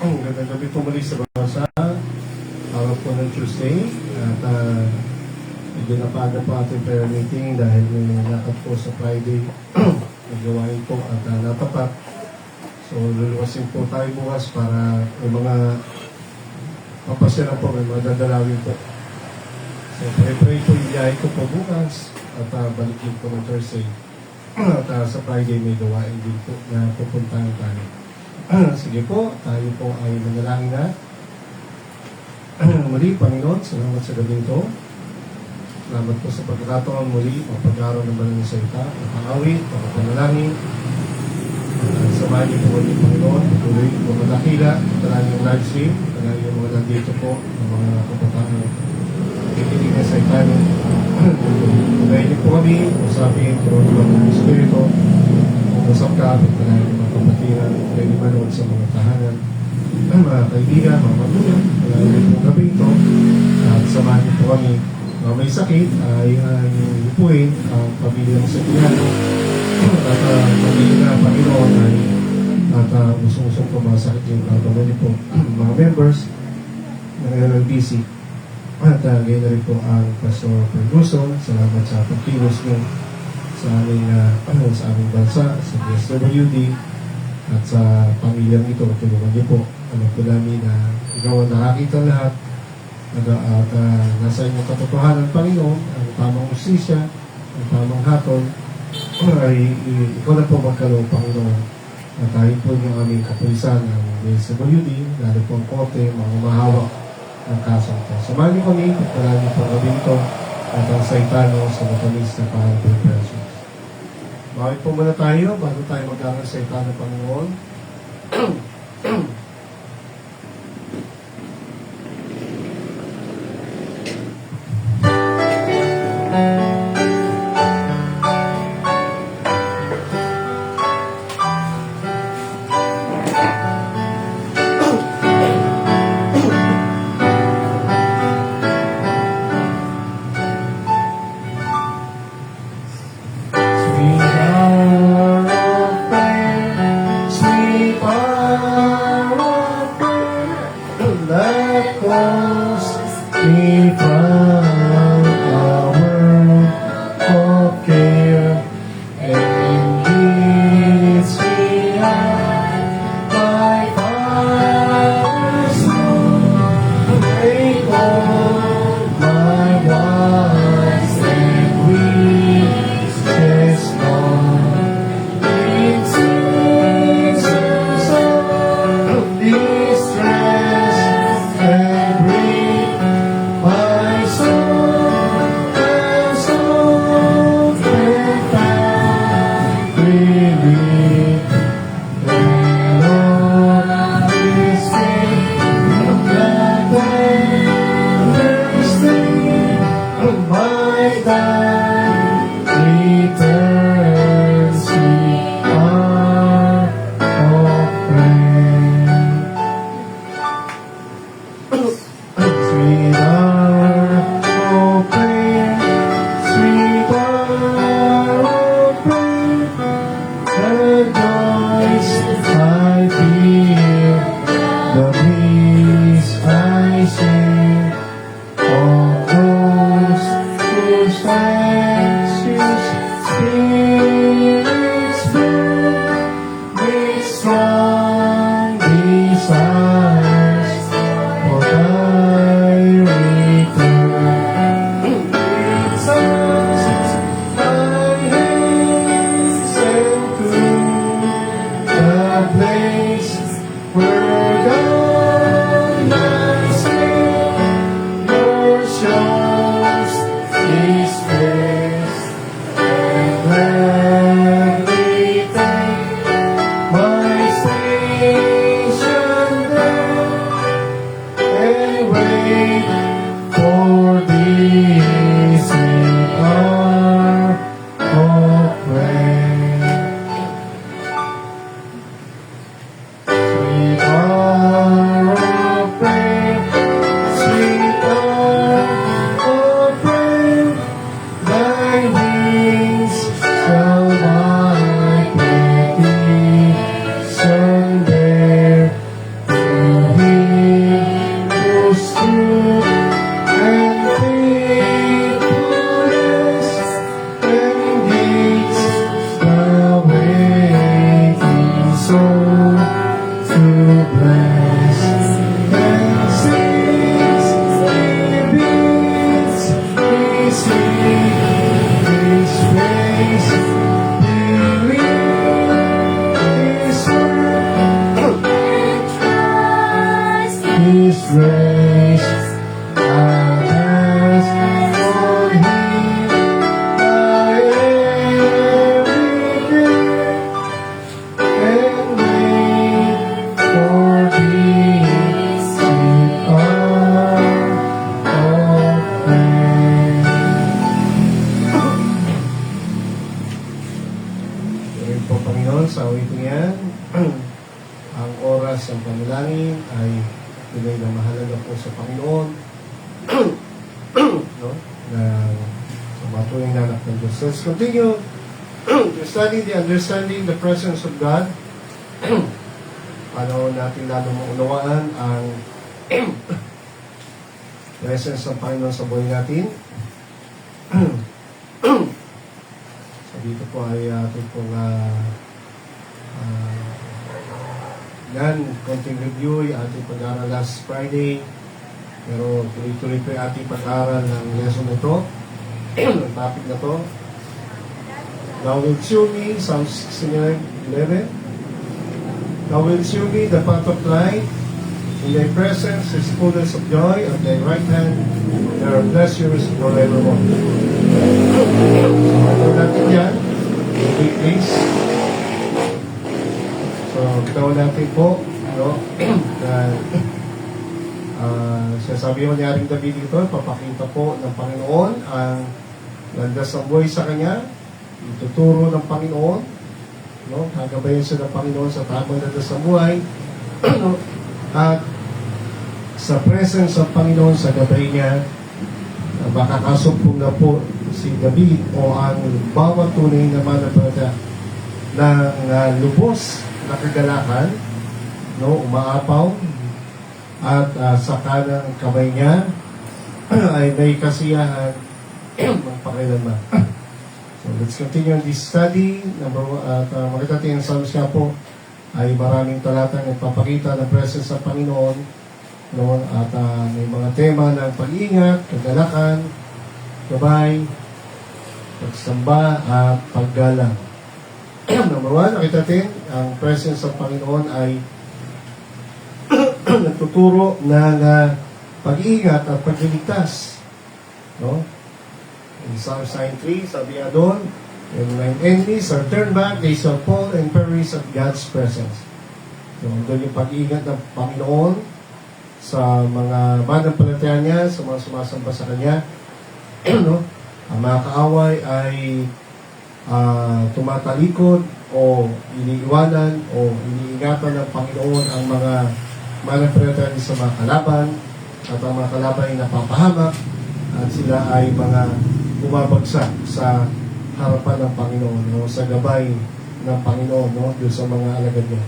Gandang gabi po muli sa bansa. Araw po ng Tuesday. At medyo napaga po ating prayer meeting dahil may lakad po sa Friday. Nagawain po at natapat. So luluwasin po tayo bukas para may mga papasyalan po, may mga dadalawin po. So pray po yung biyahe ko po bukas at balikin po ng Thursday. At sa Friday may gawain din po na pupuntahan tayo. Sige po, tayo po ay manalangin na. Muli, Panginoon, salamat sa gabing ito. Salamat po sa pagkakataon muli, mapag-araw ng banal na salita, mapangawit, mapagpanalangin. Samahan niyo po muli, Panginoon, patuloy po madakila, talangin yung live stream, talangin yung mga nandito po, ang mga kapataan nakikinig na salita niyo. Pagayin niyo po kami, usapin, turuan po ng Espiritu, usap ka, talangin yung mga kapatiran, pwede manood sa mga tahanan, mga kaibigan, mga magulang, talangin po gabi ito, at samahan niyo po kami. May sakit, yung upuin, ang pamilya ng Sakiano, at pamilya na Panginoon ay at usong-usong po mga sakit yung pagpapalali po mga members ng LLBC. At ganyan na rin po ang Pastor Ferguson. Salamat sa pagkilos niyo sa aming bansa, sa DSWD, at sa pamilyang ito. Tulungan niyo po. Alam po namin na ikaw ang nakakita lahat at nasa inyong katotohanan, Panginoon, ang tamang usisya, ang tamang hatol, ay ikaw na po magkaloob, Panginoon. At tayo po yung aming kapulisan ng DSWD, lalo po ang kote, mga mahawak ng kasong ito. Samahan niyo kami, pagkalaan niyo po gabi ito, at ang saitano sa matamis na parang preparation. Bakit po muna tayo, bago tayo mag-aaral sa saitano, Panginoon. His grace. I ask for Him my everything, and wait for His sweet arm of faith. Ngayon po, Panginoon, sa awiting yan, ang oras ng panalangin ay tunay na mahalaga po sa Panginoon. No? Na sa mga tunay na anak ng Diyos. So let's continue to study the understanding the presence of God. Paano natin lalo maunawaan ang presence ng Panginoon sa buhay natin. So dito po ay ating pong yan, konting review, yung ating pag-aaral last Friday. Pero tuloy-tuloy po yung ating pag-aaral ng lesson na ito, ng topic na to. Thou wilt shew me, Psalm 69:11. Thou wilt shew me the path of life. In thy presence is fullness of joy, at thy right hand there are pleasures forevermore. So, ito natin yan. Okay, please. So, gawin natin po, no, na sasabi mo ni Aring David dito, papakita po ng Panginoon ang landas ng buhay sa Kanya, ituturo ng Panginoon, no, gagabayan siya ng Panginoon sa tamang landas ng buhay, no, at sa presence ng Panginoon, sa gabay niya, makakasumpong na po si David o ang bawat tunay na mananampalataya ng lubos na kagalakan, no, umaapaw, at sa kanang kamay niya ay may kasiyahan magpakailanman. So let's continue this study. Makita natin ang Psalms nga po ay maraming talatang nagpapakita ng presence ng Panginoon, no, at may mga tema ng pag-iingat, kagalakan, gabay, pagsamba at paggalang. Number 1, nakita natin, ang presence ng Panginoon ay nagtuturo ng pag-iingat at pagliligtas. No? In Psalm 93, sabi nga doon, when my enemies are turned back, they shall fall and perish at God's presence. So, doon yung pag-iingat ng Panginoon sa mga mananampalataya niya, sa mga sumasamba sa Kanya. No? Ang mga kaaway ay tumatalikod o iniiwanan o iniingatan ng Panginoon ang mga mananampalataya sa mga kalaban, at ang mga kalaban ay napapahamak at sila ay mga bumabagsak sa harapan ng Panginoon, no, sa gabay ng Panginoon, no, doon sa mga alagad niya.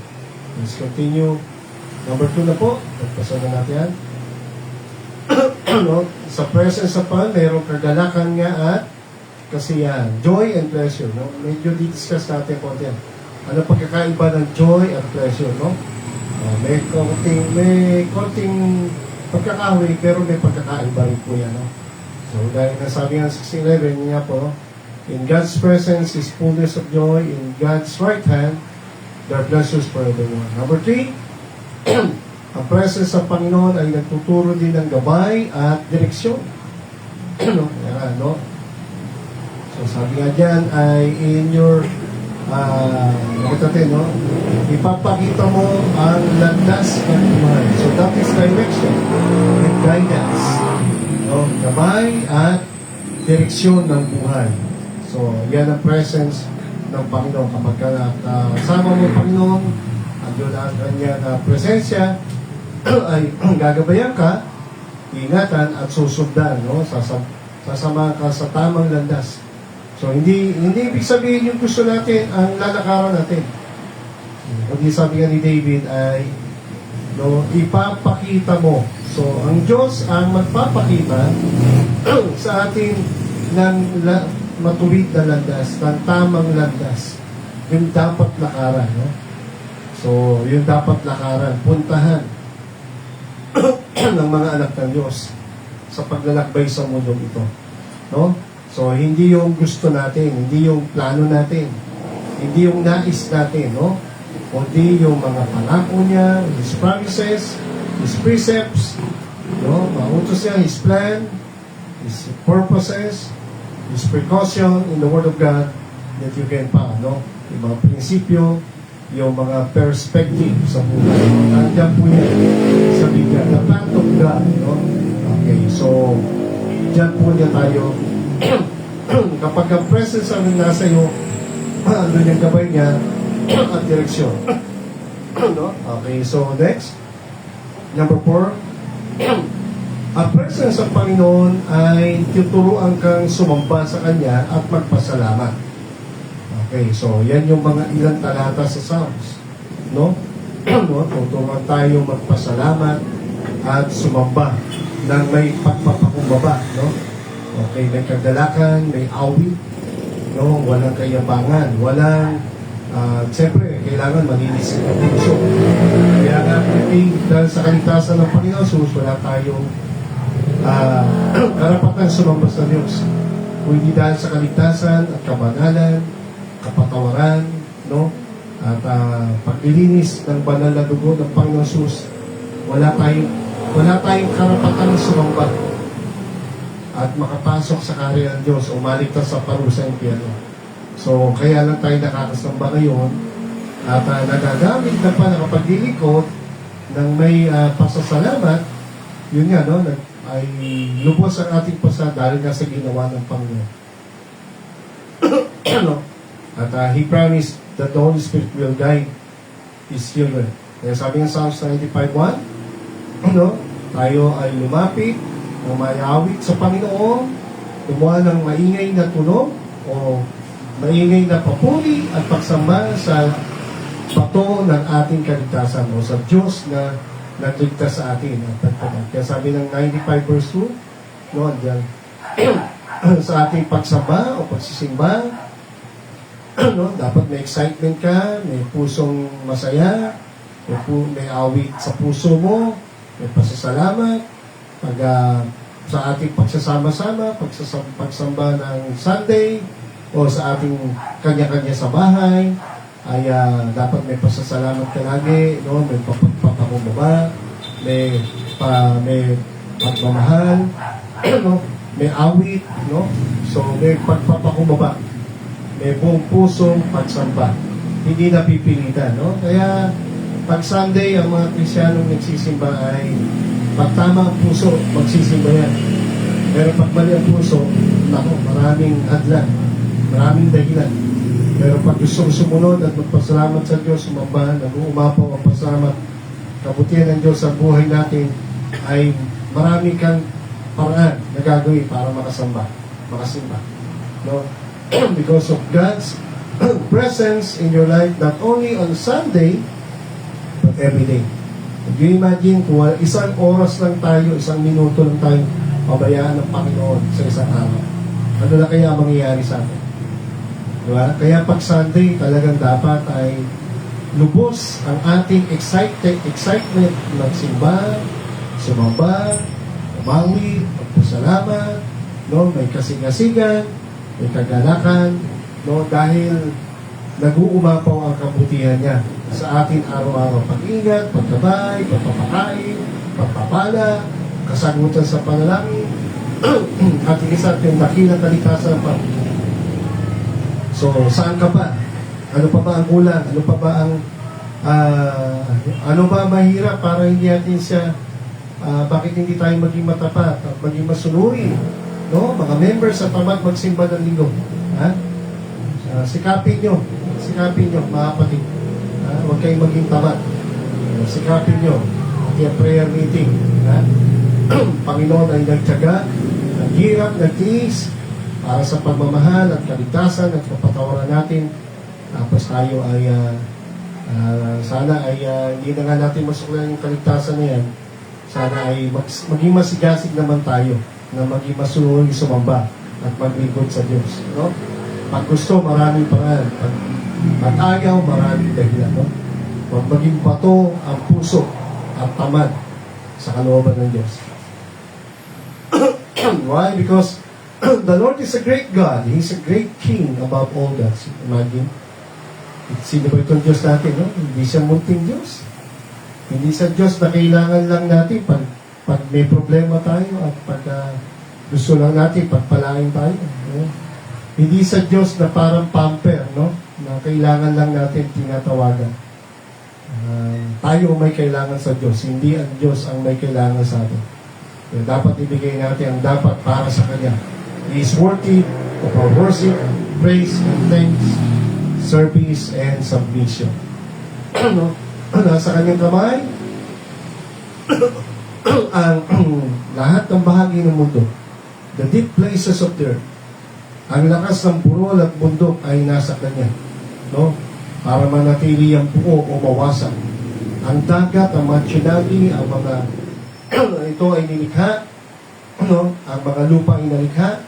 Let's continue. Number 2 na po, nagpasa na natin yan. No, sa presence ng Panginoon, mayroong kagalakan nga at kasiyahan. Joy and pleasure. No? Medyo di-discuss natin po yan. Ano pagkakaiba ng joy at pleasure? No? May konting pagkakahoy, pero may pagkakaiba rin po yan. No? So, dahil nasabi nga 16:11 niya po, in God's presence is fullness of joy, in God's right hand, there are pleasures forevermore. Number 3, ang presence ng Panginoon ay nagtuturo din ng gabay at direksyon. No? Yan, no? So, sabi nga dyan ay in your nakita no? Ipapakita mo ang landas ng buhay. So, that is direction and guidance. No? Gabay at direksyon ng buhay. So, yan ang presence ng Panginoon. Kapag kasama mo ang Panginoon, andun ang kanya na presensya, ay gagabayan ka, ingatan at susundan, no? Sasama ka sa tamang landas. So, hindi ibig sabihin yung gusto natin ang lalakaran natin. Kundi sabi nga ni David ay, no, ipapakita mo. So, ang Diyos ang magpapakita sa atin ng matuwid na landas, ng tamang landas. Yung dapat lakaran, no? So, yung dapat lakaran, puntahan ng mga anak ng Diyos sa paglalakbay sa mundong ito. No? So, hindi yung gusto natin, hindi yung plano natin, hindi yung nais natin, no? kundi yung mga pangako niya, His promises, His precepts, no? Mautos niya, His plan, His purposes, His precaution in the Word of God that you can find, no? Yung mga prinsipyo, yung mga perspective sa buhay. Nandiyan po yan sa Biblia. The plan of God, no? Okay, so, diyan po niya tayo. Kapag ang presence ang nasa iyo, ano yung gabay niya at direksyon. No? Okay, so next. Number 4. Ang presence ng Panginoon ay tuturuan kang sumamba sa Kanya at magpasalamat. Okay, so yan yung mga ilang talata sa Psalms. No? No? Tuturuan tayo magpasalamat at sumamba ng may pagpapakumbaba. No? Okay, may kagalakan, may awit, no? Walang kayabangan, walang, siyempre, kailangan malinis ang puso. Kaya nga, dahil sa kaligtasan ng Panginoon, wala tayong karapatan sumamba sa Diyos. Kung hindi dahil sa kaligtasan at kabanalan, kapatawaran, no? At paglilinis ng banal na dugo ng Panginoon Jesus, wala tayong karapatan sumamba at makapasok sa karya ng Diyos o maligtas sa parusa ng impyerno. So, kaya lang tayo nakakasamba ngayon at nagagamit na pa nakapaglilikod ng may pasasalamat, yun nga, no, ay lubos ang ating pasa dahil nga sa ginawa ng Panginoon. No? At He promised that the Holy Spirit will guide His children. Kaya sabi ng Psalms 95:1, no, tayo ay lumapit ng mayawit sa Panginoon, gumawa ng maingay na tunog o maingay na papuri at pagsamba sa bato ng ating kaligtasan o sa Diyos na nagligtas sa atin. Kaya sabi ng 95 verse 2, no, diyan, sa ating pagsamba o pagsisimba, no, dapat may excitement ka, may pusong masaya, may awit sa puso mo, may pasasalamat, pag sa ating pagsasama-sama, pagsamba ng Sunday, o sa ating kanya-kanya sa bahay, ay dapat may pasasalamat ka lagi, no? May papakumbaba, may pagmamahal, no? May awit, no? So, may pagpapakumbaba, may buong pusong pagsamba. Hindi napipilitan, no? Kaya, pag Sunday, ang mga Kristiyanong nagsisimba ay pag tama ang puso, magsisimba yan. Pero pag mali ang puso, maraming hadlan, maraming dahilan. Pero pag gustong sumunod at magpasalamat sa Diyos, sumamba, nag-uumapaw ang pasalamat, kabutihan ng Diyos sa buhay natin, ay marami kang paraan na gagawin para makasimba. No? Because of God's presence in your life, not only on Sunday, but every day. Can you imagine kung isang oras lang tayo, isang minuto lang tayo pabayaan ng Panginoon sa isang araw? Ano na kaya mangyayari sa atin? Diba? Kaya pag Sunday, talagang dapat ay lubos ang ating excitement magsimba, sumamba, umawi, magpasalamat, no? May kasigasigan, may kagalakan, no? Dahil nag-uumapaw ang kabutihan niya sa ating araw-araw. Pag-ingat, pagkabay, pagpapakain, pagpapala, kasagutan sa panalangin, at isa yung dakilang kaligtasan ng Panginoon. So, saan ka pa? Ano pa ba ang kulang? Ano pa ba ang ano ba mahirap para hindi natin siya bakit hindi tayo maging matapat at maging masunuri? No? Mga members sa tamad magsimba ng linggo. Ha? Sikapin nyo, mga kapatid. Huwag kayong maging tamad. Sikapin nyo. Yung prayer meeting. Panginoon ay nagtyaga, naghirap, nagtiis para sa pagmamahal at kaligtasan at kapatawaran natin. Tapos tayo ay sana ay hindi na nga natin masuklan yung kaligtasan na yan. Sana ay maging masigasig naman tayo na maging masunod, sumamba at maglingkod sa Diyos. No? Pag gusto, maraming paraan. Pag ayaw, maraming dahilan. No? Pag maging bato ang puso at tamad sa kalooban ng Diyos. Why? Because the Lord is a great God. He's a great King above all gods. Imagine. Sino ba itong Diyos natin, no? Hindi siya munting Diyos. Hindi sa Diyos na kailangan lang natin pag may problema tayo at pag gusto lang natin pagpalain tayo. No? Hindi sa Diyos na parang pamper, no? Na kailangan lang natin tinatawagan. Tayo may kailangan sa Diyos, hindi ang Diyos ang may kailangan sa atin. So, dapat ibigay natin ang dapat para sa Kanya. He is worthy of our worship, praise, and thanks, service, and submission. No? Nasa Kanyang kamay ang lahat ng bahagi ng mundo. The deep places of the earth. Ang lakas ng burol at bundok ay nasa Kanya. No? Para manatili ang buo o mawasak. Ang dagat, ang mga tsunami, ang mga ito ay nilikha. No? Ang mga lupa ay nalikha.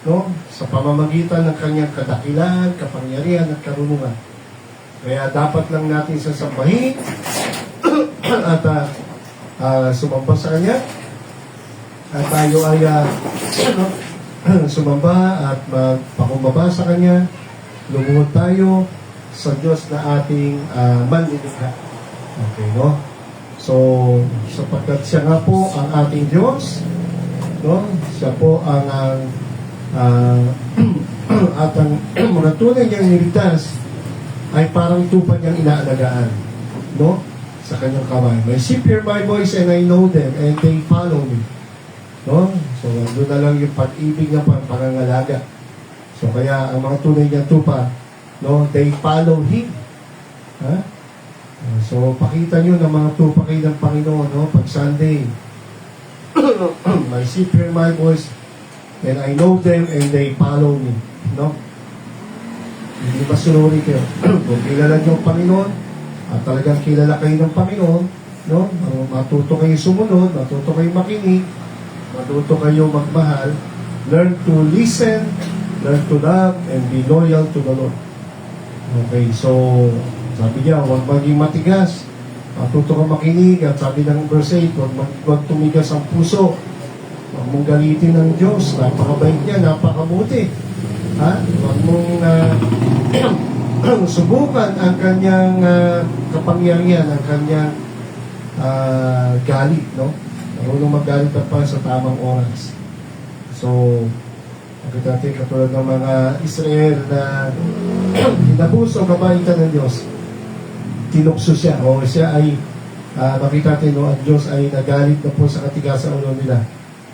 No? Sa pamamagitan ng Kanyang kadakilan, kapangyarihan at karunungan. Kaya dapat lang natin sasambahin at sumamba sa Kanya. At tayo ay sumamba at magpakumbaba sa Kanya. Lumuhod tayo sa Diyos na ating manlilikha. Okay, no? So, sapagkat siya nga po ang ating Diyos, no? Siya po ang at ang mga tunay niyang niligtas ay parang tupa niyang inaalagaan, no? Sa kanyang kamay. My sheep hear my voice and I know them and they follow me. No? So, doon na lang yung pag-ibig ng pangangalaga. So, kaya ang mga tunay niyang tupa, no? They follow Him. Ha? So, pakita nyo ng mga tupa kayo ng Panginoon, no? Pag Sunday. My sheep hear my voice and I know them and they follow me. No? Hindi ba sunuri kayo? Kung kilala nyo ang Panginoon, at talagang kilala kayo ng Panginoon, no? Matuto kayo sumunod, matuto kayo makinig, matuto kayo magmahal, learn to listen, learn to love, and be loyal to the Lord. Okay, so, sabi niya, huwag maging matigas, matuto ka makinig, at sabi ng verse 8, huwag tumigas ang puso, huwag mong galitin ng Diyos, napakabait niya, napakabuti. Ha? Huwag mong subukan ang kanyang kapangyarihan, ang kanyang galit, no? Marunong magalit pa sa tamang oras. So, nakita natin katulad ng mga Israel na kinabuso kabaitan ng Diyos, tinukso siya, o siya ay nakita natin, no, ang Diyos ay nagalit na po sa katigasan ulo nila.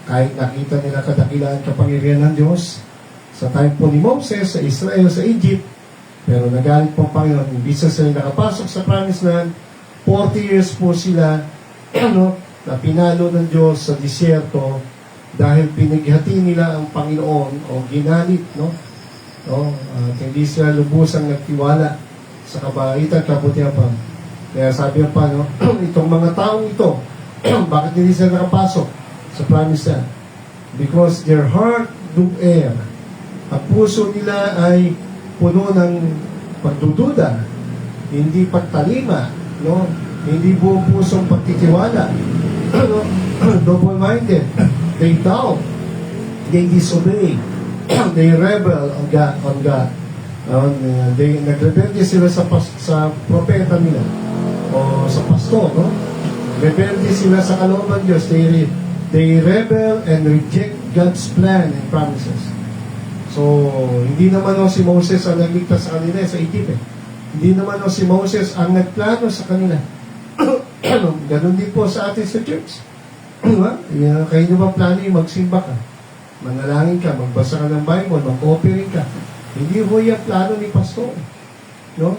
Kahit nakita nila kadakilaan kapangyarihan ng Diyos, sa time po ni Moses, sa Israel, sa Egypt, pero nagalit po ang Panginoon. Hindi sila nakapasok sa promised land. 40 years po sila na pinalo ng Diyos sa disyerto dahil pinighati nila ang Panginoon o ginalit. At hindi sila lubusang nagtiwala sa kabaitan, kabutihan pa. Kaya sabi pa, itong mga taong ito, bakit hindi sila nakapasok sa promised land? Because their heart do err. Ang puso nila ay puno ng pagdududa, hindi pagtalima, no? Hindi buong pusong pagtitiwala, double-minded, they doubt, they disobey, they rebel on God. They nagrebelde sila sa propeta nila o sa pastor, no? Rebelde sila sa kalooban Diyos. They rebel and reject God's plan and promises. So, hindi naman si Moses ang nagligtas sa kanila sa Egypt. Hindi naman si Moses ang nagplano sa kanila. Ganon din po sa atin sa church. Kayo nyo ba plano yung magsimba ka? Manalangin ka, magbasa ka ng Bible, mag-offering ka. Hindi ho yung plano ni pastor. No?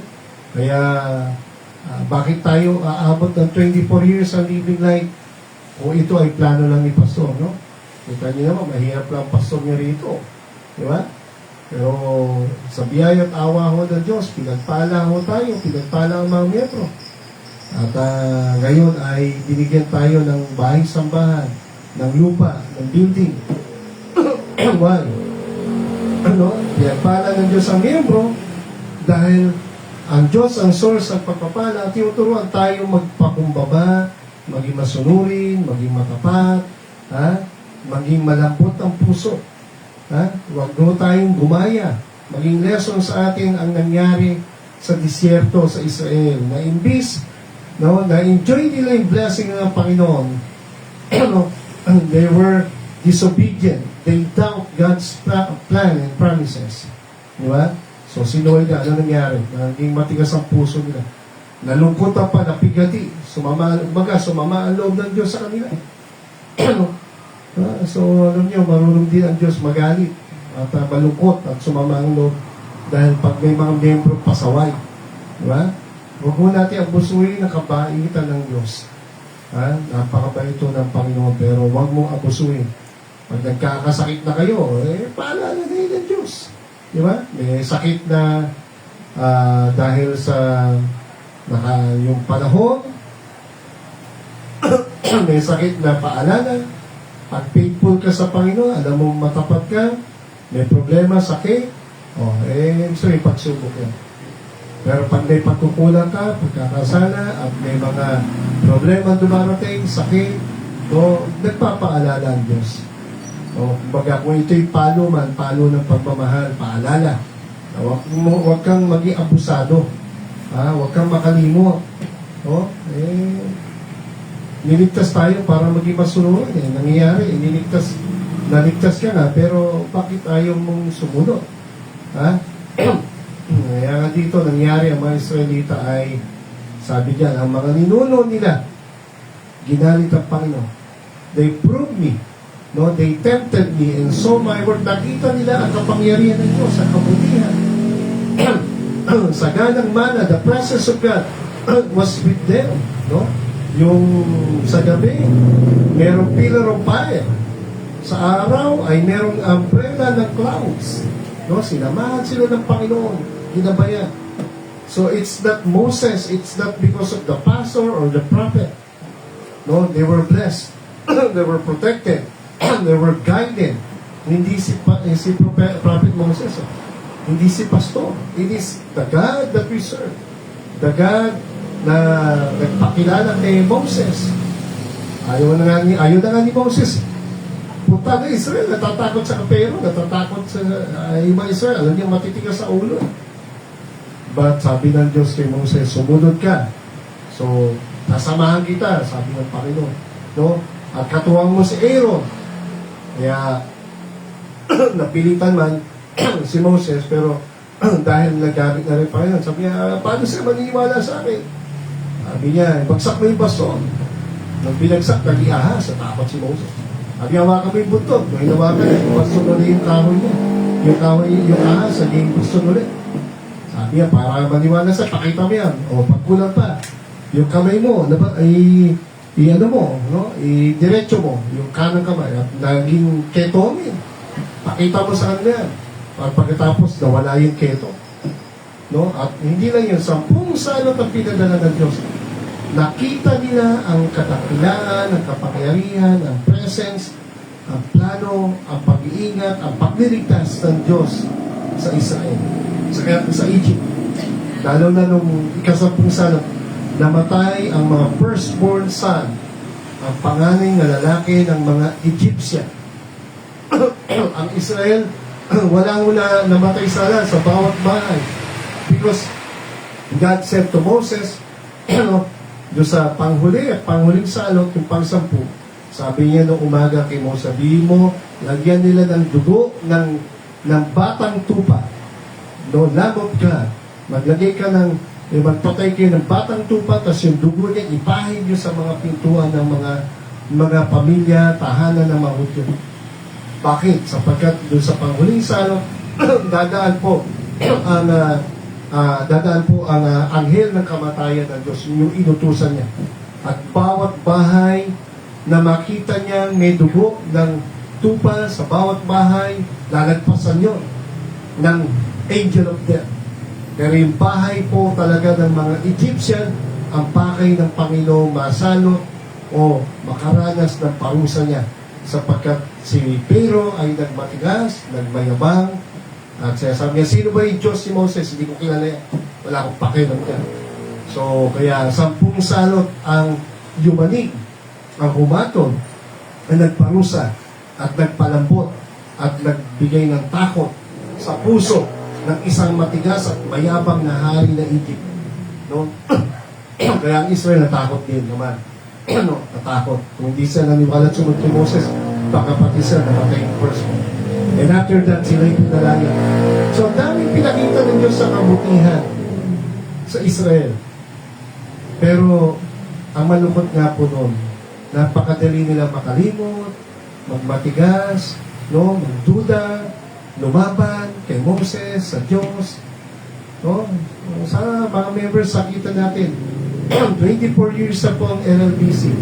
Kaya, bakit tayo aabot ng 24 years ang living life? O ito ay plano lang ni pastor, no? Kita niyo naman, mahirap lang pastor niya rito. Di ba? Pero sa biyaya at awa ho ng Diyos, pinagpala ho tayo, pinagpala ang mga miyembro. At ngayon ay binigyan tayo ng bahay-sambahan, ng lupa, ng building. Why? Pinagpala ng Diyos ang miyembro dahil ang Diyos ang source ng pagpapala at tinuturuan tayo magpakumbaba, maging masunurin, maging matapat, maging malambot ang puso. Huwag no tayong gumaya. Maging lesson sa atin ang nangyari sa disyerto sa Israel, na imbis, no, na-enjoy nila yung blessing ng Panginoon, no, they were disobedient. They doubt God's plan and promises. Di ba? So, sinuway na, ano nangyari? Naging matigas ang puso nila. Nalungkot pa, napigati. Sumama ang loob ng Diyos sa kanila. So, alam niyo, marunong din ang Diyos magalit at malungkot at sumama ang loob dahil pag may mga membro pasaway. Diba? Huwag mo natin abusuin ang kabaitan ng Diyos. Napakabait ito ng Panginoon, pero huwag mong abusuin. Pag nagkakasakit na kayo, paalala na yun ng Diyos. Diba? May sakit na dahil sa yung panahon, may sakit na paalala. Pag faithful ka sa Panginoon, alam mo matapat ka, may problema, sakit, so ipagsubok yan. Pero pag may pagkukulang ka, pagkakasala, at may mga problema dumarating, sakit, nagpapaalala ang Diyos. Kumbaga, kung ito'y palo man, palo ng pagmamahal, paalala. Huwag kang maging abusado. Huwag kang makalimot. Niligtas tayo para maging masunod. Nangyayari, naligtas ka na, pero bakit ayaw mong sumunod? Kaya nga dito, nangyari ang mga Israelita ay, sabi diyan, ang mga ninuno nila, ginalit ang Panginoon. They proved me. No, they tempted me and so my word. Nakita nila ang kapangyarihan ng Diyos, ang kabutihan. Sa ganang mana, the presence of God was with them. No? Yung sa gabi, merong pillar of fire. Sa araw ay merong umbrella ng clouds. No? Sinamahan sila ng Panginoon. Ginabayan. So it's not Moses, it's not because of the pastor or the prophet. No, they were blessed. They were protected. They were guided. Hindi si Prophet Moses. Hindi si pastor. It is the God that we serve. The God na nagpakilala kay Moses. Ayaw na nga ni Moses. Punta na Israel, natatakot sa kapero, natatakot sa ibang Israel. Alam niya, matitigas sa ulo. But sabi ng Diyos kay Moses, sumunod ka. So, nasamahan kita, sabi ng Panginoon. No? At katuwang mo si Aaron. Kaya, napilitan man si Moses, pero dahil nagamit na rin Panginoon, sabi niya, paano siya maniniwala sa akin? Sabi niya, bagsak mo yung baston. Nang binagsak, nag-iahas, sa takot si Moses. Sabi niya, hawakan mo yung buntot. Nung hinawakan, yung baston ulit yung kahoy niya. Yung ahas, naging baston ulit. Sabi niya, para maniwala sa, pakita mo yan. O, pagkulang pa, yung kamay mo, i-diretso mo, yung kanang kamay, at naging ketomin. Pakita mo sa kanila yan. Pagkatapos, nawala yung keto. No? At hindi lang yun, 10 salot ang pinadala ng Diyos. Nakita nila ang kadakilaan, ang kapangyarihan, ang presence, ang plano, ang pag-iingat, ang pagliligtas ng Diyos sa Israel, sa Egypt. Lalo na nung ika-10 salot, namatay ang mga firstborn son, ang panganay na lalaki ng mga Egyptian. Ang Israel, walang namatay sala sa bawat bahay. Because God said to Moses, doon sa panghuling salot, yung pang-10, sabi niya noong umaga kay Moses, sabihin mo, lagyan nila ng dugo ng batang tupa. No, Lamb of God. Maglagay ka magpatay kayo ng batang tupa, tapos yung dugo niya, ipahin niyo sa mga pintuan ng mga pamilya, tahanan ng mga Hudyo. Bakit? Sapagkat doon sa panghuling salot, dadaan po ang anghel ng kamatayan ng Diyos, yung inutusan niya. At bawat bahay na makita niya may dugo ng tupa sa bawat bahay, lalagpasan yun ng angel of death. Pero yung bahay po talaga ng mga Egyptian, ang pakay ng Panginoon masalot o makaranas ng parusa niya. Sapagkat si Pero ay nagmatigas, nagmayabang, at sabi niya, sino ba yung Diyos si Moses? Hindi ko kilala yan. Wala akong pakialam yan. So, kaya 10 salot ang yumanig, ang humatol, ang nagparusa, at nagpalambot, at nagbigay ng takot sa puso ng isang matigas at mayabang na hari na Egypt. No? Kaya ang Israel natakot din naman. No? Natakot. Kung hindi sila naniwala sumunod kay Moses, baka pati sila namatay yung first one. And after that, sila yung pinalaya. So, ang daming pinakita ng Diyos sa kabutihan sa Israel. Pero, ang malungkot nga po noon, napakadali nila makalimot, magmatigas, no, magduda, lumaban kay Moses, sa Diyos. No? Sana mga members, sakita natin. 24 years na po ang LLBC.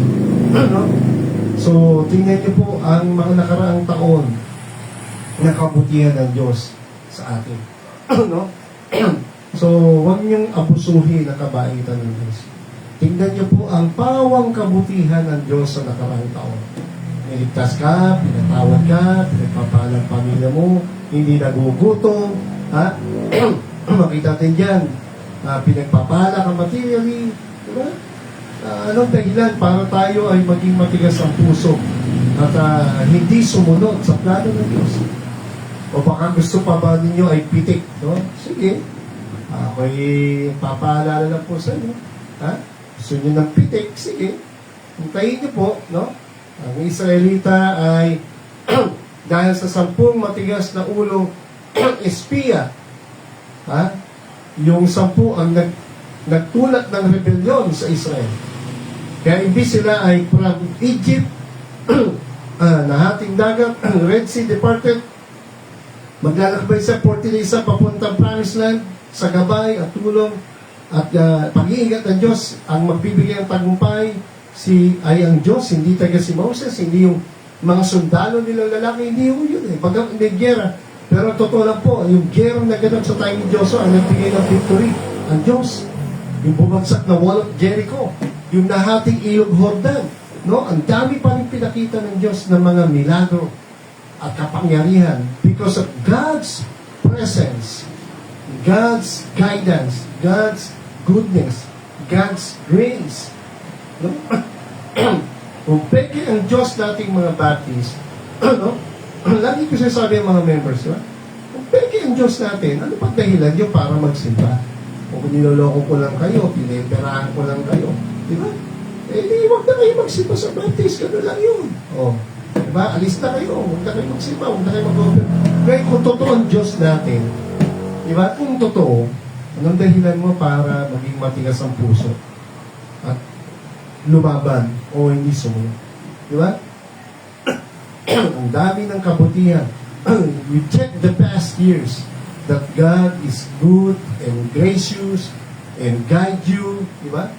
No? So, tingnan niyo po ang mga nakaraang taon na kabutihan ng Diyos sa atin. No? So, huwag niyong abusuhin ang kabaitan ng Diyos. Tingnan niyo po ang pawang kabutihan ng Diyos sa nakaraang taon. Niligtas ka, pinatawad ka, pinagpapalang pamilya mo, hindi nagugutom, ha? Makita natin dyan, pinagpapala ka materially, diba? Anong dahilan para tayo ay maging matigas ang puso at hindi sumunod sa plano ng Diyos? O baka gusto pa ba ninyo ay pitik, no? Sige, ako'y papaalala lang po sa inyo, ha? Gusto nyo ng pitik, sige, hintayin nyo po, no? Ang Israelita ay dahil sa 10 matigas na ulong espiya, ha? Yung 10 ang nagtulak ng rebellion sa Israel. Kaya imbis sila ay from Egypt, nahating dagat, Red Sea departed, maglalakbay sa 40 days sa papuntang Promised Land, sa gabay at tulong at pag-iingat ng Diyos ang magbibigay ng tagumpay ay ang Diyos, hindi taga si Moses, hindi yung mga sundalo nilang lalaki, hindi yung yun eh. Pag may gera. Pero totoo lang po, yung gera na ganap sa time ni Joshua ang nagbigay ng victory. Ang Diyos, yung bumagsak na wall of Jericho, yung nahating ilog Jordan, no? Ang dami pa rin pinakita ng Diyos ng mga milagro at kapangyarihan because of God's presence, God's guidance, God's goodness, God's grace. No? Kung peke ang Diyos nating mga baptists, no? Lagi ko sinasabi ang mga members, diba? Kung peke ang Diyos natin, ano pa dahilan nyo para magsimba? O kung niloloko ko lang kayo, piniperahan ko lang kayo, diba? Eh, huwag na kayo magsimba sa baptist, gano'n lang yun. O, diba? Alis na kayo, huwag na kayo magsimba, huwag na kayo mag-open. Kaya kung totoo ang Diyos natin, diba? Kung totoo, anong dahilan mo para maging matigas ang puso? At lumaban o hindi sumunod. Di ba? Ang dami ng kabutihan. You check the past years that God is good and gracious and guide you, di ba?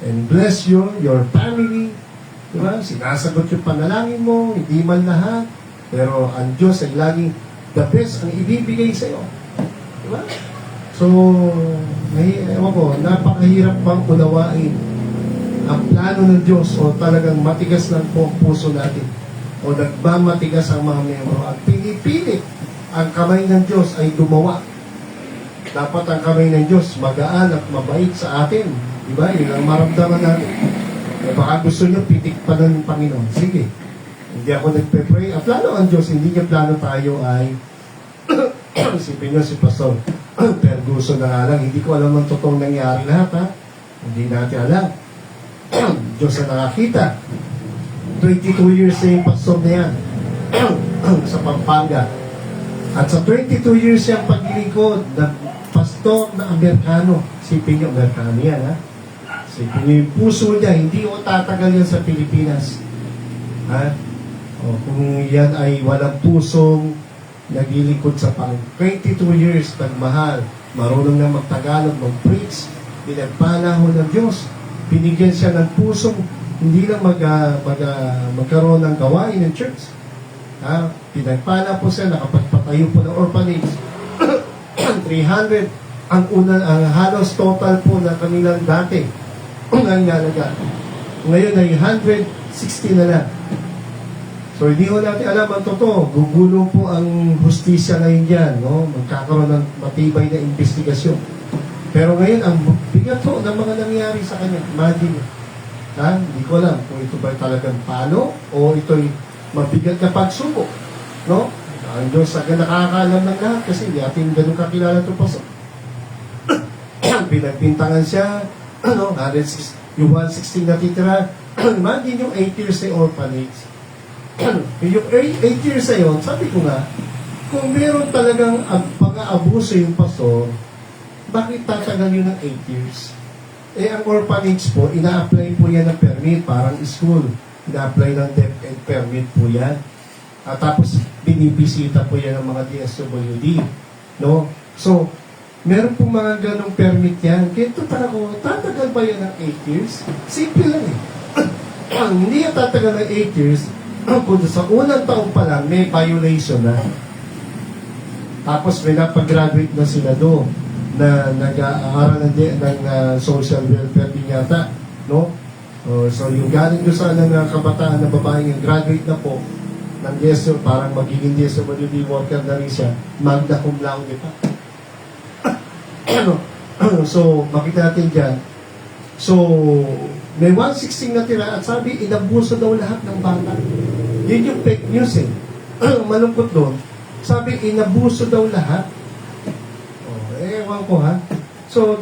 And bless you, your family, di ba? Sinasagot yung panalangin mo, hindi man lahat, pero ang Diyos ay laging the best ang ibibigay sa iyo. Di ba? So, ewan ko, napakahirap bang unawain ang plano ng Diyos o talagang matigas lang po ang puso natin o nagmamatigas ang mga membro at pinipilit ang kamay ng Diyos ay gumawa. Dapat ang kamay ng Diyos magaan at mabait sa atin. Diba? Yun ang maramdaman natin. E baka gusto nyo pitik pa ng Panginoon. Sige. Hindi ako nagpe-pray. Ang plano ang Diyos, hindi niya plano tayo ay isipin nyo si Pastor Perguso na nga lang. Hindi ko alam ang totoong nangyari lahat, ha? Hindi natin alam. Diyos na nakakita. 22 years na yung pastor na yan sa Pampanga. At sa 22 years yung paglilingkod na pastor na Amerikano. Sipin nyo, Amerikano yan, ha? Sipin nyo yung puso niya, hindi o tatagal yan sa Pilipinas. Ha? O, kung yan ay walang pusong naglilingkod sa Panginoon. 22 years, nagmahal, marunong na magtagalog, mag-preach, pinagpanahon ng Diyos. Binigyan siya ng pusong hindi lang magkaroon ng gawain ng church. Ha? Pinagpala po siya, nakapagpatayo po ng orphanage. 300 ang halos total po na kanilang dati ang nalaga. Ngayon ay 160 na lang. So hindi ko natin alam ang totoo. Gugulo po ang hustisya ngayon dyan. No? Magkakaroon ng matibay na investigasyon. Pero ngayon, ang bigat po ng mga nangyari sa kanya. Imagine. Ha? Hindi ko alam kung ito ba talagang palo o ito'y mabigat na pagsubok. No? Ang Diyos agad nakakaalam ng lahat kasi hindi atin ganun kakilala ito pa. Pinagbintangan siya, 106, yung 116 na titira. Imagine yung 8 years sa orphanage. Yung 8 years sa yun, sabi ko nga, kung meron talagang pang-aabuso yung pastor, bakit tatagal yun ng 8 years? Ang orphanage po, ina-apply po yan ng permit, parang school. Ina-apply ng DepEd permit po yan. At tapos, binibisita po yan ng mga DSWD. No? So, meron po mga ganong permit yan. Kaya ko, tatagal ba yan ng 8 years? Simple lang eh. Hindi yan tatagal ng 8 years, kung sa unang taon pa lang, may violation na. Tapos, may napag-graduate na sila doon na nag-aaral ng social welfare din yata. No? So, yung galing doon sa kabataan na babae yung graduate na po, ng DSO, parang magiging DSWD worker na rin siya, magna cum laude pa. So, makita natin dyan. So, may 116 na tira at sabi, inabuso daw lahat ng bata. Yun yung fake news eh. Malungkot doon. Sabi, inabuso daw lahat. Ewan ko ha. So,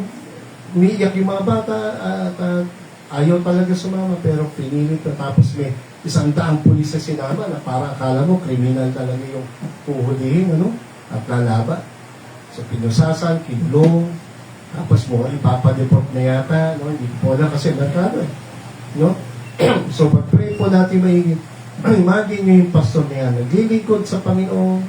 umiiyak yung mga bata at ayaw talaga sumama pero pinilit na tapos may 100 pulis na sinama na para akala mo kriminal talaga yung puhulihin at lalaba. So pinusasan, kinulong, tapos mo ipapadeport na yata, hindi po na kasi merkado no? So pag-pray po natin maigit. Imagine nyo yung pastor na yan, naglilingkod sa Panginoon,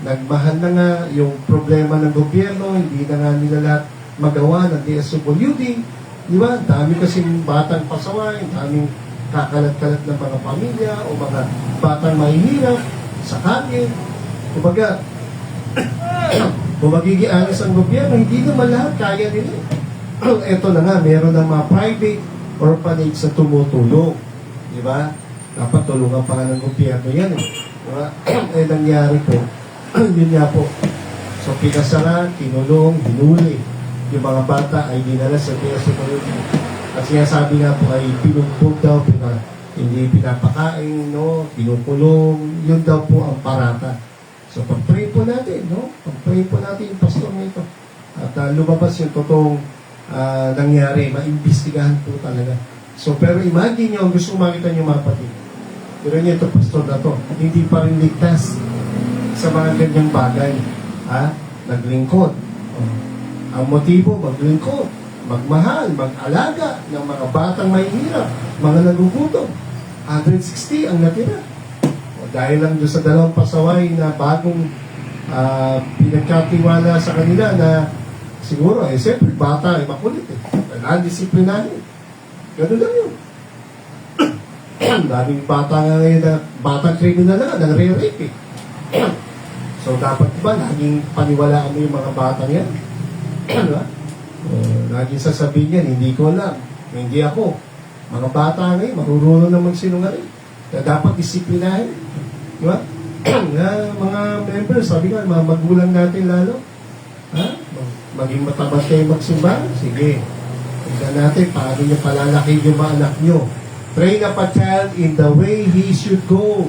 nagmahal na nga yung problema ng gobyerno, hindi na nga nila lahat magawa ng DSWD, di ba? Dami kasing batang pasaway, daming kakalat-kalat ng mga pamilya o mga batang mahihirap sa kanya. Kumbaga, kung magigianis ang gobyerno, hindi naman lahat kaya nila. Ito na nga, meron ng mga private orphanage na tumutulong. Di ba? Dapat tulungan pa nga ng gobyerno yan eh. Diba? Nangyari po, yun nga po. So, pinasara, kinulong, hinuli. Yung mga bata ay dinala sa DSWD. At sinasabi nga po ay pinumpog daw, hindi pinapakain, pinukulong, yun daw po ang parata. So pag-pray po natin, pag-pray po natin yung pastor na ito. At lumabas yung totoong nangyari, maimbestigahan po talaga. So pero imagine nyo, gusto ko makita nyo mga kapatid. Pero nyo ito, pastor na to, hindi pa rin ligtas sa mga ganyang bagay. Naglingkod. Ang motibo, maglingkod. Magmahal, mag-alaga ng mga batang mahihirap, mga nagugutom. 160 ang natira. Dahil lang doon sa dalawang pasaway na bagong pinagkatiwala sa kanila na siguro, siyempre, bata ay makulit disiplinahin. Ganun lang yun. Daming bata nga ngayon na batang kriminal na nagre-rape So, dapat ba, laging paniwalaan mo yung mga batang yan? Diba? Laging sasabihin yan, hindi ko alam. Hindi ako. Mga bata ngayon, marurunong na magsinungaling. Kaya dapat disiplinahin. Diba? Mga members, sabi nga, mga magulang natin lalo. Maging matabat kayo magsimba? Sige. Tignan natin, paano nyo palalaki yung mga anak nyo. Train up a child in the way he should go.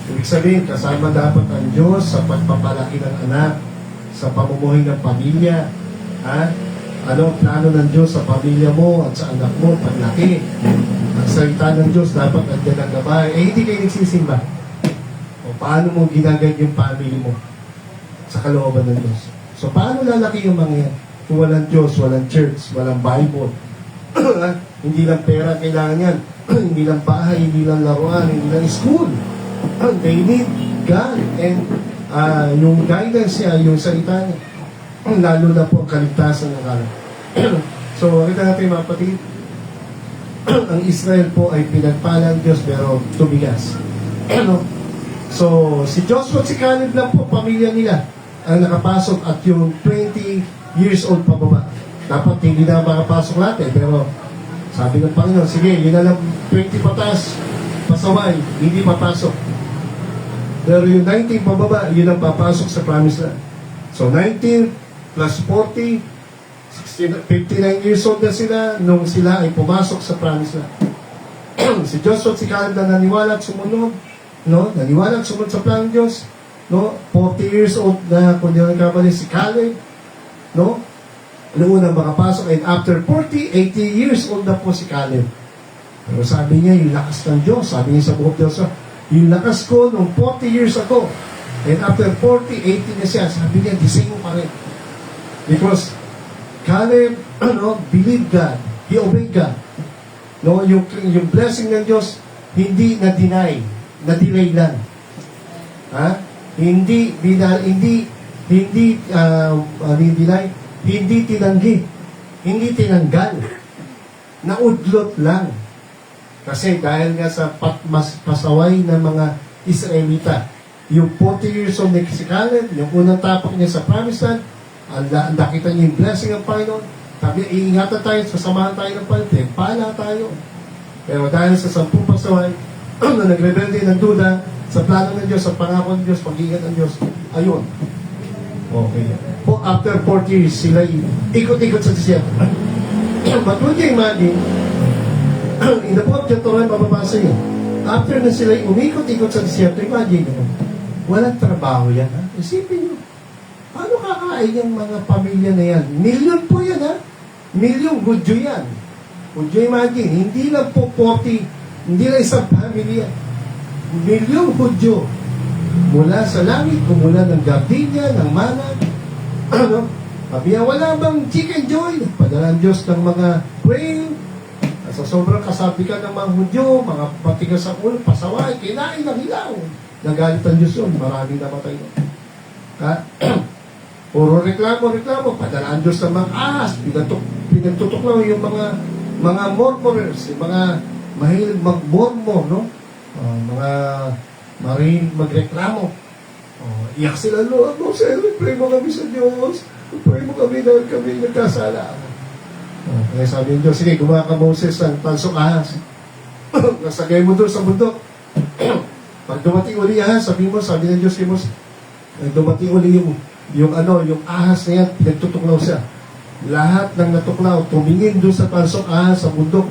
Ibig sabihin, kasama dapat ang Diyos sa pagpapalaki ng anak, sa pamumuhay ng pamilya. Ano ang plano ng Diyos sa pamilya mo at sa anak mo, paglaki. Ang salita ng Diyos dapat nandiyan ang gabay. Hindi kayo nagsisimba. O paano mo ginagad yung family mo sa kalooban ng Diyos. So paano lalaki yung mga yan? Kung walang Diyos, walang church, walang Bible. Hindi lang pera kailangan yan. Hindi lang bahay, hindi lang laruan, hindi lang school. They need God and yung guidance niya, yung salita niya. Lalo na po ang kaligtasan ng kalan. So, kita natin mga kapatid, ang Israel po ay pinagpala ng Diyos pero tumigas. So, si Joshua at si Caleb lang po, pamilya nila, ang nakapasok at yung 20 years old pababa. Dapat hindi na makapasok natin, pero sabi ng Panginoon, sige, yun na lang 20 patas, pasaway, hindi papasok. Pero yung 19 pababa, yun ang papasok sa promised land. So 19 plus 40, 59 years old na sila nung sila ay pumasok sa promised land. Si Joshua at si Caleb na naniwala at sumunod, no? Naniwala at sumunod sa plan ng Diyos, no? 40 years old na, kung di ako nagkamali, si Caleb, no? Noong unang makapasok, and after 40, 80 years old na po si Caleb. Pero sabi niya, yung lakas ng Diyos, sabi niya sa buhok Diyos, yung lakas ko nung 40 years ago, and after 40, 80 na siya, sabi niya, the same pa rin. Because Caleb, believed God, he obeyed God. No, yung blessing ng Diyos, hindi na-deny, na-delay lang. Ha? Hindi tinanggi, hindi tinanggal, naudlot lang. Kasi dahil nga sa pasaway ng mga Israelita, yung 40 years old ni si Caleb, yung unang tapak niya sa Promised Land, nakita niya yung blessing ng Panginoon. Sabi, iingatan tayo, sasamahan tayo ng Panginoon, pala tayo. Pero dahil sa 10 pasaway, na nagrebelde ng duda, sa plano ng Diyos, sa pangako ng Diyos, pag-iingat ng Diyos, ayun. Okay. After 40 years, sila ikot-ikot sa desierto. But would you imagine, in the book of Deuteronomy, mababasa yun. After na sila umikot-ikot sa desierto, imagine nyo, walang trabaho yan, ha? Isipin nyo, paano kakain yung mga pamilya na yan? Milyon po yan, ha? Milyong Hudyo yan. Would you imagine, hindi lang po 40, hindi lang isang pamilya. Milyong Hudyo. Mula sa langit, kumulan ng gardenia, ng mana. Sabi wala bang chicken joy? Padala ang Diyos ng mga quail. Sa sobrang kasabikan ng mga Hudyo, mga patigas sa ulo, pasaway, kinain ng hilaw. Nagalit ang Diyos yun, maraming namatay yun. Puro reklamo, padala ang Diyos ng mga ahas, pinagtutok lang yung mga murmurers, yung mga mahilig mag-murmur, no? Mga mahilig magreklamo. Iyak sila, Lord, pray mo kami sa Diyos. Pray mo kami dahil kami nagkasala. Kaya sabi ng Diyos, sige, gumawa ka Moses ng tansok ahas. Nasagay mo doon sa bundok. Pag dumating uli ahas, sabi ng Diyos kay Moses, dumating uli yung ahas na yan, pinagtutuklaw siya. Lahat ng natuklaw, tumingin doon sa tansok ahas sa bundok.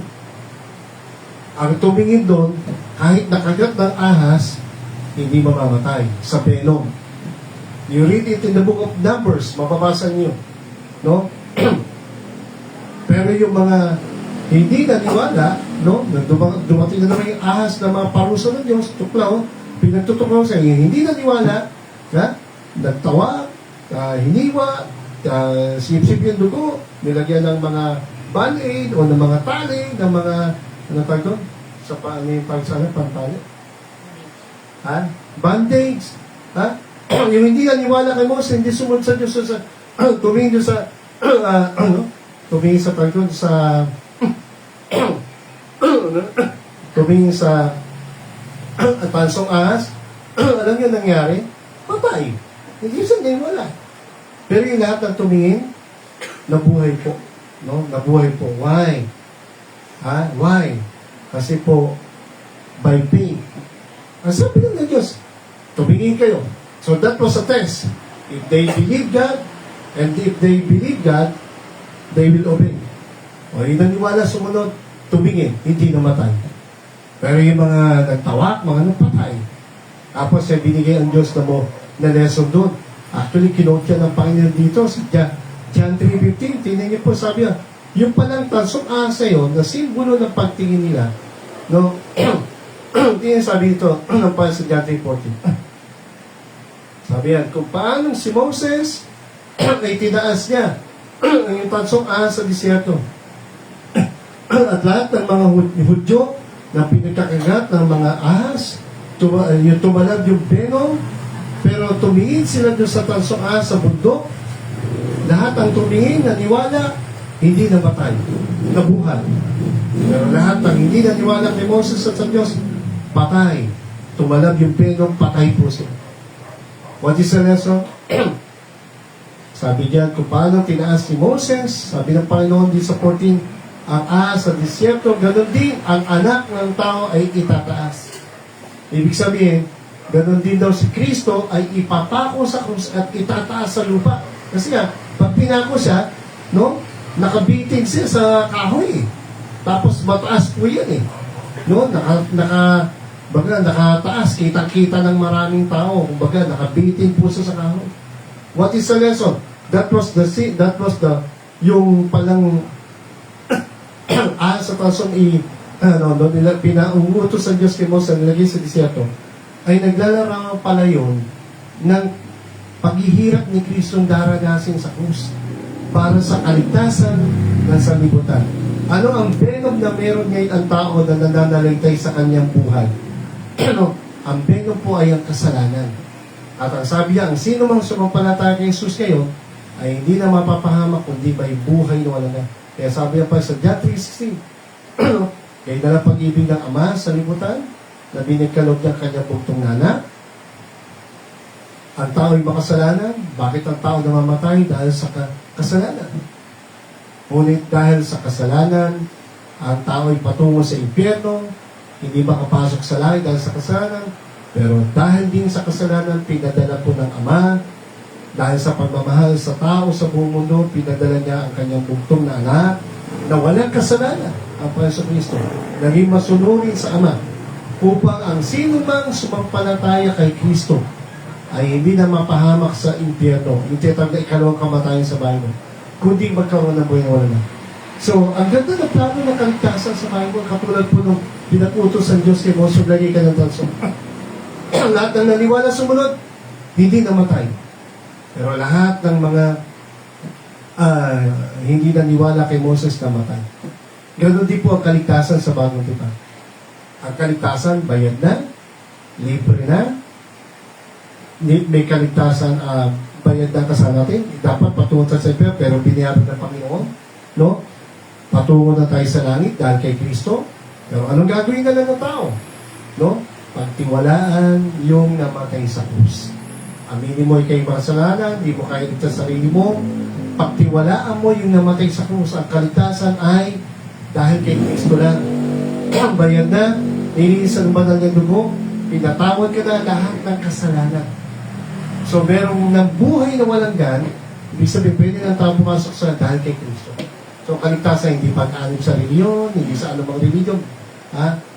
Ang tumingin doon, kahit nakagat ng ahas, hindi mamamatay sa venom. You read it in the book of Numbers, mababasa niyo. No? Pero yung mga hindi naniwala, no? Dumating na naman yung ahas na mga parusa ng Diyos, tuklaw, pinagtutuklaw sa inyo. Hindi naniwala, nagtawa, hiniwa, sip-sip yung dugo, nilagyan ng mga band-aid o ng mga tali, ng mga, ano tawag doon? Sa pantali. Band-aids. Yung hindi naniwala kay Moses, hindi sumunod sa Diyos, tumingin doon sa, tumingin sa pagkon sa tumingin sa tansong ahas, alam niyo nangyari? Patay. Hindi siya naniwala. Pero yung lahat ng tumingin, nabuhay po. No? Nabuhay po. Why? Why? Kasi po, by faith. Ang sabi ng Diyos, tumingin kayo. So that was a test. If they believe God, and if they believe God, they will obey. O yung naniwala sumunod, tumingin, hindi namatay. Pero yung mga nagtawak, mga napatay. Tapos siya binigay ang Diyos na lesson doon. Actually, kinote siya ng Panginoon dito sa John 3:15. Tingnan niyo po, sabi niya, yung palang tansong asa yun, na simbolo ng pagtingin nila, no? Tingnan sabi dito, ng pa sa John 3:14. Sabi yan, kung paano si Moses ay tinaas niya yung tansong ahas sa disyerto. At lahat ng mga Hudyo na pinagkakagat ng mga ahas, yung tumalab yung venom, pero tumingin sila doon sa tansong ahas sa bundok. Lahat ang tumingin, naniwala, hindi namatay, nabuhay. Pero lahat ng hindi naniwala kay Moses at sa Diyos, patay. Tumalab yung venom, patay po sila. What is the lesson? Sabi diyan, kung paano tinaas ni Moses, sabi ng Panginoon di sa 14, ang ahas sa disyerto, ganun din, ang anak ng tao ay itataas. Ibig sabihin, ganun din daw si Kristo ay ipapako sa krus at itataas sa lupa. Kasi nga, pag pinako siya, no, nakabitin siya sa kahoy. Tapos mataas po yan No? Baga, nakataas, kita-kita ng maraming tao. Kumbaga, nakabitin po sa kahoy. What is the lesson? That was yung palang sa tasong nila, pinauutos sa Diyos kay Moses, nilagay sa disyerto, ay naglalarawan pala yun ng paghihirap ni Kristong daranasin sa krus para sa kaligtasan ng sanlibutan. Ano ang venom na meron ngayon ang tao na nananaligtay sa kanyang buhay? Ang venom po ay ang kasalanan. At ang sabi niya, ang sino mang sumampalataya kay Jesus ngayon ay hindi na mapapahamak kundi may buhay na wala na. Kaya sabi niya pa sa John 3:16, kaya na lang pag-ibig ng Ama sa libutan na binigkalog ng kanyang bugtong na. Ang tao ay makasalanan. Bakit ang tao namamatay? Dahil sa kasalanan. Ngunit dahil sa kasalanan, ang tao ay patungo sa impyerno, hindi makapasok sa langit dahil sa kasalanan. Pero dahil din sa kasalanan, pinadala po ng Ama, dahil sa pagmamahal sa tao sa buong mundo, pinadala niya ang kanyang bugtong na anak na walang kasalanan, ang Panginoon Kristo, naging masunurin sa Ama, upang ang sino mang sumampalataya kay Kristo ay hindi na mapahamak sa impyerno, yung tiyatag na ikalawang kamatayan sa Bible, kundi magkaroon ng buhay na wala na. So, ang ganda na plano ng kaligtasan sa Bible, katulad po nung pinakutos ng Diyos kay Moses, lagay ka ng tanso. Lahat ng naniwala sumunod, hindi namatay. Pero lahat ng mga hindi naniwala kay Moses namatay. Ganun din po ang kaligtasan sa bagong tipan. Ang kaligtasan, bayad na, libre na, may kaligtasan, bayad na kasama natin. Dapat patungo tayo sa impyerno, pero binayaran ng Panginoon. No? Patungo na tayo sa langit dahil kay Kristo. Pero anong gagawin na lang ng tao? No? Pagtiwalaan yung namatay sa krus. Aminin mo ikay makasalanan, di mo kaya ligtas sa sarili mo. Pagtiwalaan mo yung namatay sa krus. Ang kaligtasan ay dahil kay Kristo lang. Bayad na, nilinisan ba ng dugo, pinatawad ka na lahat ng kasalanan. So, merong buhay na walang gan, ibig sabihin, pwede ng tao pumasok sa dahil kay Kristo. So, kaligtasan, hindi pag-anib sa reliyon, hindi sa anumang reliyon.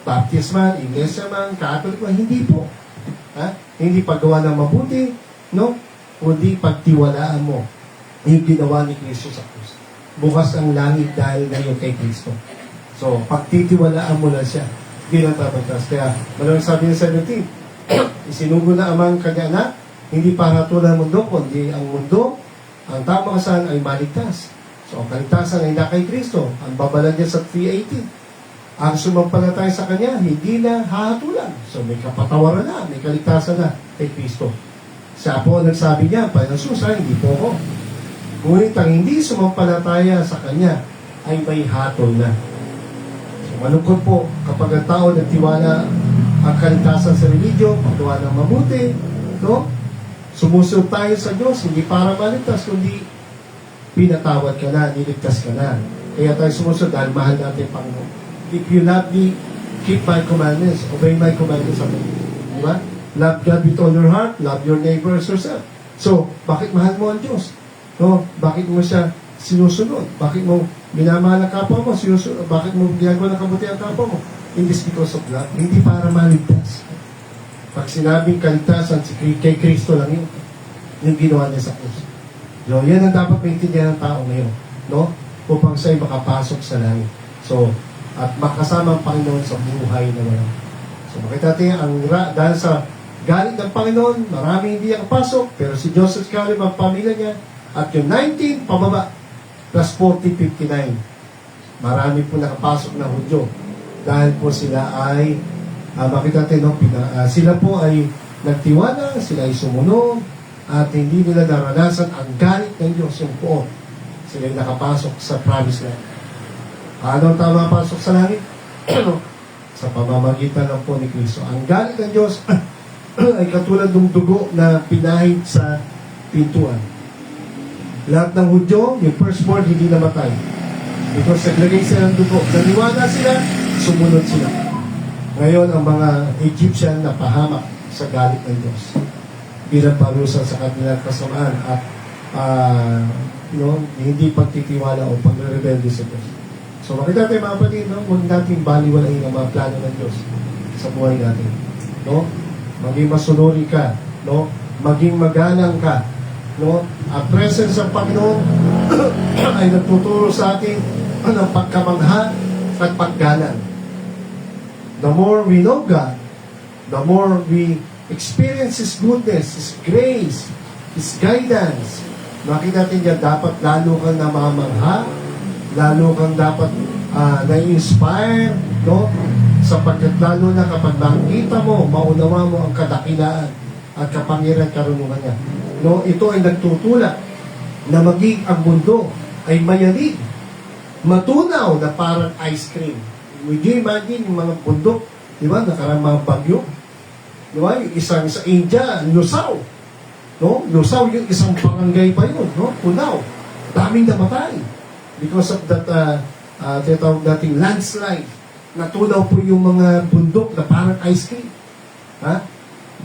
Baptisman, Iglesia man, Catholic man, hindi po. Hindi paggawa ng mabuti, no? Kundi pagtiwalaan mo yung ginawa ni Kristo sa krus. Bukas ang langit dahil ngayon kay Kristo. So, pagtitiwalaan mo lang siya, hindi lang tapatas. Kaya, malamang sabi ng 17, isinugo na amang kanya anak, hindi para tulad ng mundo, kundi ang mundo, ang tamang kasalan ay maligtas. So, ang kaligtasan ay na kay Kristo. Ang babalan niya sa 3:18. Ang sumampalataya sa Kanya, hindi na hahatulan. So, may kapatawaran na, may kaligtasan na kay Kristo. Siya po nagsabi niya, Panginoon Jesus, hindi po ako. Ngunit ang hindi sumampalataya sa Kanya ay may hatol na. So, malungkot po kapag ang tao nagtiwala ang kaligtasan sa religion, paggawa ng mabuti, no? Sumusunod tayo sa Diyos, hindi para maligtas, kundi pinatawad ka na, niligtas ka na. Kaya tayo sumusunod dahil mahal natin Panginoon. If you love me, keep my commandments, obey my commandments. Diba? Love God with all your heart, love your neighbor as yourself. So, bakit mahal mo ang Diyos? No? Bakit mo siya sinusunod? Bakit mo minamahal ang kapwa mo? Sinusunod? Bakit mo ginagawa ng kabuti ang kapwa mo? It is because of love. Hindi para maligtas. Pag sinabing kaligtasan, kay Kristo lang yun. Yung ginawa niya sa krus. So, yan ang dapat maintindihan ng tao ngayon. No? Upang siya'y makapasok sa langit. So, at makasama ang Panginoon sa buhay na wala. So, makita natin, dahil sa galit ng Panginoon, marami hindi nakapasok, pero si Joseph Caleb, ang pamilya niya, at yung 19, pababa, plus 40, 59. Marami po nakapasok na Hudyo. Dahil po sila ay, makita natin, no, sila po ay nagtiwala, sila ay sumunod, at hindi nila naranasan ang galit ng Diyos, yung poon. Sila ay nakapasok sa promised land. Ano ang tama pasok sa langit? Sa pamamagitan lang po ni Kristo. Ang galit ng Diyos ay katulad ng dugo na pinahid sa pintuan. Lahat ng Hudyo, yung firstborn, hindi namatay. Because naglagay sila ng dugo. Naniwala sila, sumunod sila. Ngayon, ang mga Egyptian na pahamak sa galit ng Diyos. Bilang parusa sa kanilang kasamaan at hindi pagtitiwala o pagre-rebelde sa Diyos. So makita tayo mga kapatid, no? Huwag natin baliwalain ang mga plano ng Diyos sa buhay natin. No? Maging masunuri ka. No? Maging magalang ka. No? Ang presence ng Panginoon ay nagtuturo sa atin ng pagkamangha at paggalang. The more we know God, the more we experience His goodness, His grace, His guidance. Makita natin dyan, dapat lalo kang namamangha, lalo kang dapat na-inspire, no? Sapagkat lalo na kapag makita mo, maunawa mo ang kadakilaan at kapangyarihan karunungan niya. No, ito ay nagtutulak na maging ang mundo ay mayanig, matunaw na parang ice cream. Would you imagine yung mga bundok, di ba, nakarang mga bagyo? Di ba, yung isang sa India, lusaw. No? Lusaw yung isang barangay pa yun, no? Punaw. Daming namatay. Because of that, tinatawag nating landslide. Natunaw po yung mga bundok na parang ice cream. Ha?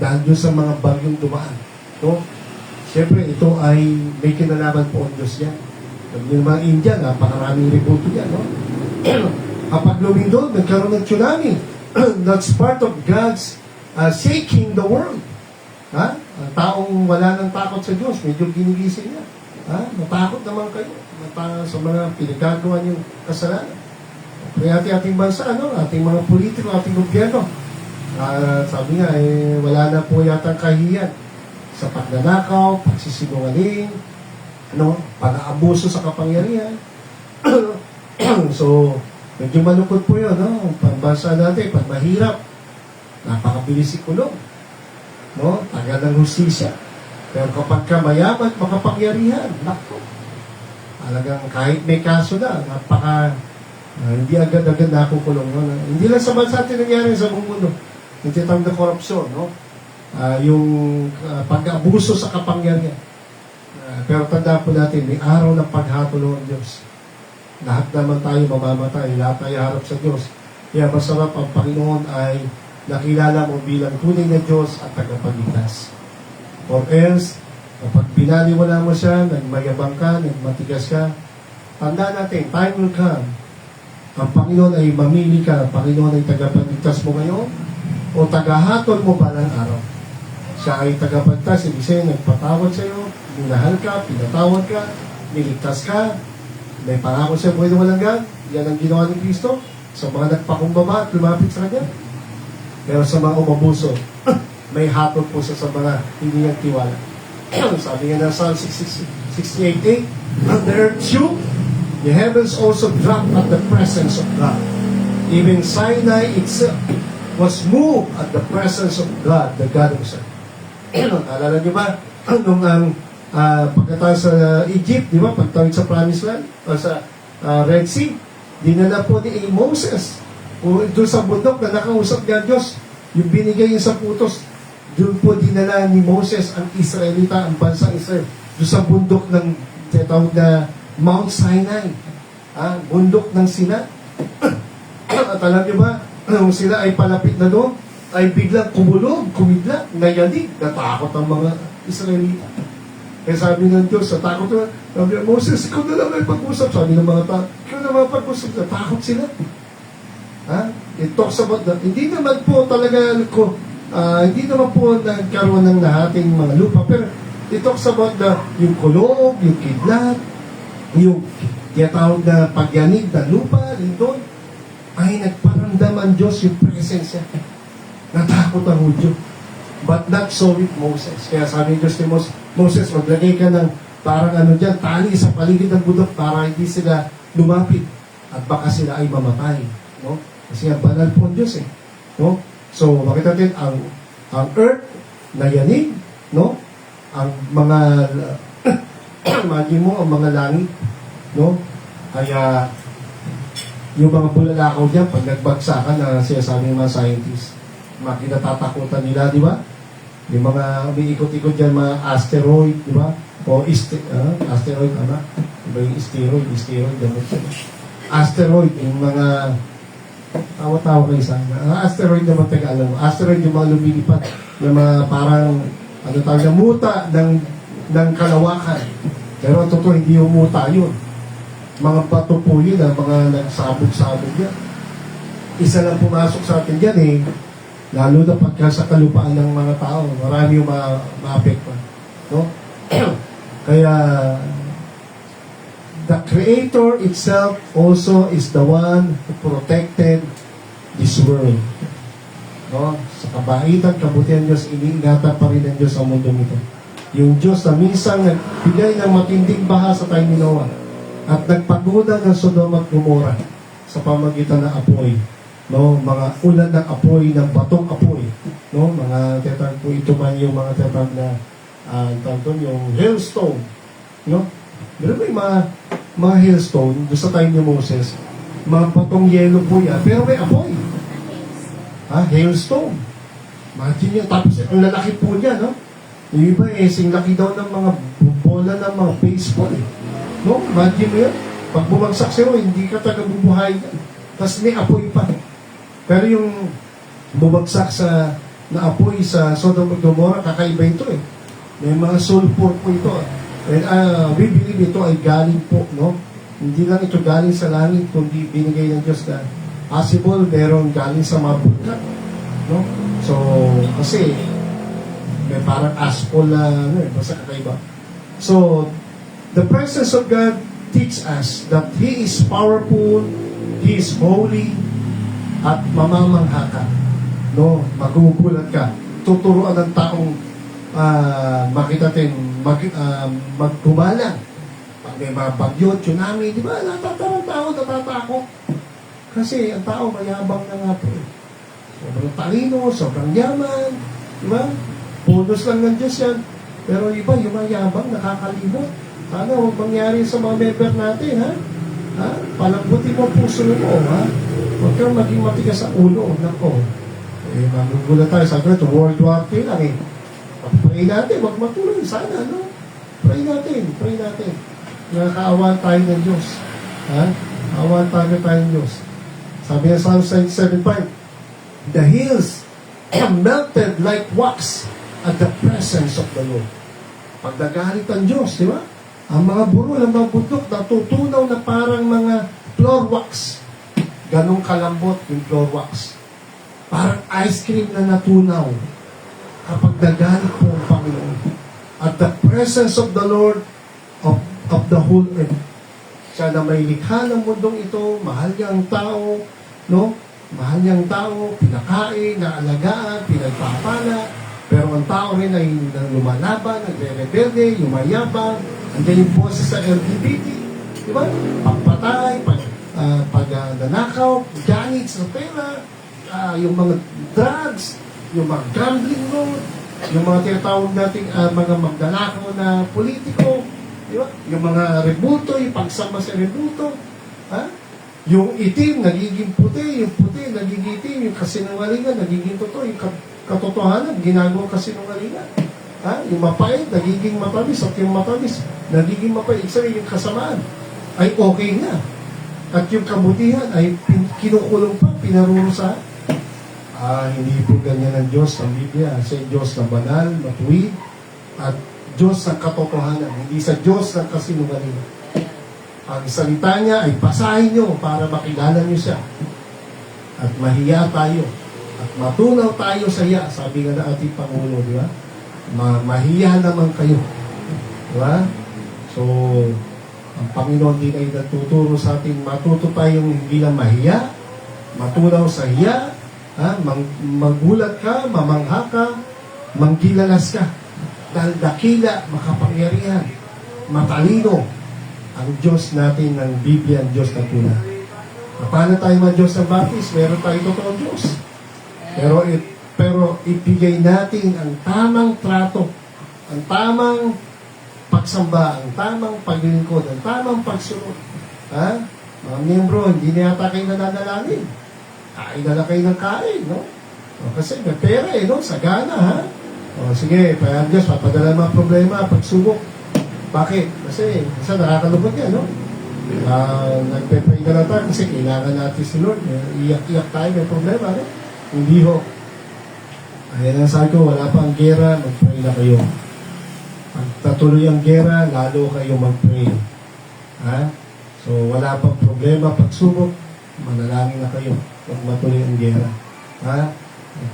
Dahil doon sa mga bagyong dumaan. No? Siyempre, ito ay may kinalaman po ang Diyos yan. Yung mga India, napakaraming rebuto yan, no? Kapag lumindol, nagkaroon ng tsunami. That's part of God's shaking the world. Ha? Ang taong wala ng takot sa Diyos, medyo ginigising niya. Ha? Matakot naman kayo sa mga pinagagawa niyong kasalanan. Kaya ating bansa, ating mga politiko, ating gobyerno, sabi nga, wala na po yata kahiyan sa pagnanakaw, pagsisinungaling, pag-aabuso sa kapangyarihan. So, medyo malungkot po yun, pagbansa natin, pag mahirap, napakabilis ikulong. Tagal ng hustisya. Pero kapag ka mayaman, makapangyarihan, naku. Talagang kahit may kaso na, hindi agad-agad nakukulong. Hindi lang sa bansa natin nangyari sa buong mundo. Yung tinatawag na korupsyon, yung pag-abuso sa kapangyarihan. Pero tanda po natin, may araw ng paghatulong ng Diyos. Lahat naman tayo mamamatay, lahat tayo harap sa Diyos. Kaya masarap ang Panginoon ay nakilala mo bilang tunay na Diyos at tagapagligtas. Or else, kapag binaliwala mo siya, nagmayabang ka, nagmatigas ka, tanda natin, time will come. Ang Panginoon ay mamili ka, ang Panginoon ay tagapagligtas mo ngayon, o tagahatol mo ba ng araw? Siya ay tagapagligtas, ibig sabihin, nagpatawad sa iyo, minahal ka, pinatawad ka, niligtas ka, may pangako siya, buhay na walang gan. Yan ang ginawa ni Kristo sa mga nagpakumbaba at lumapit sa Kanya. Pero sa mga umabuso, may hatol po siya sa mga hindi niyang tiwala. Sabi nga na Psalm 68:8, and the earth shook, the heavens also dropped at the presence of God. Even Sinai itself was moved at the presence of God, the God Himself. Alala niyo ba, nung pagkatawid sa Egypt, di ba, pagtawid sa Promised Land, o sa Red Sea, dinala po ni Moses, doon sa bundok na nakausap niya Diyos, yung binigay niya sa putos, doon po dinala ni Moses ang Israelita, ang bansang Israel, doon sa bundok ng tinatawag na Mount Sinai, bundok ng Sinai. At alam niyo ba, nung sila ay palapit na doon, ay biglang kumidlat, nayanig, natakot ang mga Israelita. Kaya sabi ng Diyos, sa takot na, sabi ng Moses, ikaw na lang may pag-usap. Sabi ng mga tao, ikaw na mga pag-usap, natakot sila. It talks about that. Hindi naman po talaga hindi naman po nagkaroon ng lahating mga lupa, pero it talks about yung kulog, yung kidlat, yung tinatawag na pagyanig na lupa, doon, ay nagparamdam ang Diyos yung presensya. Natakot ang Hudyo. But not so with Moses. Kaya sabi ng Diyos ni Moses, maglagay ka ng parang dyan, tali sa paligid ng bundok para hindi sila lumapit at baka sila ay mamatay. No? Kasi nga, banal po ang Diyos no? So, makita natin, ang earth na yanig, no? Ang mga, imagine mo, ang mga langit, no? Kaya, yung mga bulalakaw dyan, pag nagbagsakan na sinasabi ng mga scientists, makinatatakutan nila, di ba? Yung mga umiikot-ikot dyan, mga asteroid, di ba? O asteroid, Diba yung asteroid, asteroid, yung mga tawa-tawa kayo sa asteroid naman, alam mo, asteroid yung mga lumilipad, yung mga parang, tawag na muta ng kalawakan. Pero ang totoo, hindi yung muta yun. Mga bato po yun, mga nagsabog-sabog yan. Isa lang pumasok sa atin dyan Lalo na pagka sa kalupaan ng mga tao, marami yung maapektuhan. No? Kaya, the Creator itself also is the one who protected this world. No? Sa kabaitan, kabutihan Diyos, iniingatan pa rin ng Diyos ang mundo nito. Yung Diyos na minsan nagbigay ng matinding baha sa time ni Noah at nagpaguda ng Sodom at Gomorrah sa pamagitan ng apoy. No, mga ulan ng apoy, ng batong apoy. No, mga tetag po ito man yung mga tetag na yung hailstone. No? Pero may mga hailstone doon sa time ni Moses, mga batong yelo po yan, pero may apoy. Hailstone. Imagine nyo, tapos ang lalaki po niya, no? Yung iba singlaki daw ng mga bola ng mga baseball. No? Imagine mo yan. Pag bumagsak sa'yo, hindi ka taga-bubuhay yan. Tapos may apoy pa. Pero yung bumagsak na apoy sa Sodom at Gomorrah, kakaiba ito eh. May mga sulfur po ito. And we believe ito ay galing po, no? Hindi lang ito galing sa langit, kundi binigay ng Diyos na possible, meron galing sa mga bulkan. No? So, kasi, may parang asphalt na, basta kakaiba. So, the presence of God teach us that He is powerful, He is holy, at mamamangha ka. No? Magugulat ka. Tuturuan ng taong magkumalang. Pag may mga bagyo, tsunami, di ba? Natatakot. Kasi ang tao mayabang na nga po. Sobrang talino, sobrang yaman, di ba? Bonus lang ng Diyos yan. Pero iba, yung mayabang, nakakalimot. Sana huwag mangyari sa mga member natin, ha? Palambutin mo ang puso mo, ha? Huwag kang maging matigas sa ulo. Nako. Magugulat tayo. Sabi ito, World War III lang eh. Pray natin, huwag matuloy. Sana, no? Pray natin. Nakakaawan tayo ng Diyos. Ha? Awan tayo ng Diyos. Sabi ng Psalm 7:5, the hills melted like wax at the presence of the Lord. Pag nagalit ang Diyos, di ba? Ang mga burol, ang mga bundok, natutunaw na parang mga floor wax. Ganong kalambot yung floor wax. Parang ice cream na natunaw kapag nagalit po ang Panginoon. At the presence of the Lord of the whole earth. Siya na may likha ng mundong ito, mahal niya ang tao, no? Mahal niya ang tao, pinakain, naalagaan, pinagpapala, pero ang tao rin ay lumalaban, nagre-rebelde, yumayabang, andiyan yung boses sa LGBT, di ba? Pagpatay, pagnanakaw, ganit sa pera, yung mga drugs, yung mga gambling road, yung mga tinatawag nating mga magdanakaw na politiko, di ba? Yung mga rebuto, yung pagsama sa rebuto, yung itim, nagiging puti, yung puti, nagiging itim, yung kasinungalingan, nagiging totoo, yung katotohanan, ginagawa kasinungalingan. Yung mapait, nagiging matamis, at yung matamis, nagiging mapait. Sabi, yung kasamaan ay okay na. At yung kabutihan ay kinukulong pa, pinarurusahan. Hindi po ganyan ang Diyos, ang Biblia. Sa Diyos na banal, matuwid, at Diyos ng katotohanan, hindi sa Diyos ng kasinungalingan. Ang salita niya ay basahin niyo para makilala niyo siya. At mahiya tayo. At matunaw tayo sa iya. Sabi nga na ating Pangulo, di ba? Mahiya naman kayo. Di ba? So, ang Panginoon din ay natuturo sa atin, matuto tayong hindi lang mahiya, matunaw sa hiya, magulat ka, mamangha ka, manggilalas ka. Dahil dakila, makapangyarihan, matalino, ang Diyos natin ng Biblia, ang Diyos na tunay. Paano tayo mga Diyos ng Baptist? Meron tayo totoong Diyos. Pero ibigay natin ang tamang trato, ang tamang pagsamba, ang tamang paglilingkod, ang tamang pagsunod. Mga miyembro, hindi na yata kayo nananalangin. Kain na lang kayo ng kain, no? Kasi may pera no? Sagana, ha? Sige, parang Diyos, papadala mga problema, pagsubok. Bakit? Kasi nakakalubot yan, no? Nagpe-pray na lang tayo kasi kailangan natin si Lord. Iyak-iyak tayo, may problema, no? Hindi ho. Ayan ang sabi ko, wala pa ang gera, mag-pray na kayo. Pag tatuloy ang gera, lalo kayo mag-pray. So, wala pang problema, pagsubok, manalangin na kayo. Pag matuloy ang gera.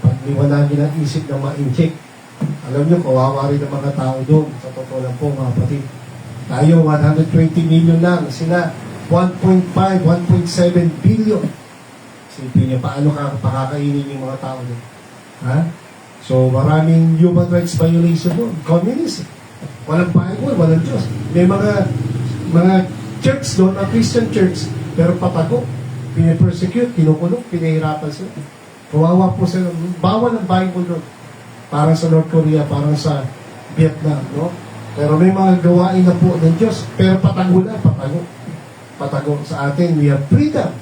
Pag hindi wala nilang isip na ma-inject. Alam niyo, kawawa rin ang mga tao doon. Sa totoo lang po, mga kapatid. Tayo, 120 million lang. Sila, 1.5, 1.7 billion. Sipin niya, paano pakakainin yung mga tao doon? Ha? So, maraming human rights violation doon. Communism. Walang Bible, walang Diyos. May mga church doon, a Christian church, pero patago. Pinipersecute, kinukulong, pinahirapan sila. Kawawa po sila. Bawal ang Bible doon. Parang sa North Korea, parang sa Vietnam, no? Pero may mga gawain na po ng Diyos, pero patago na, patago. Patago sa atin, we have freedom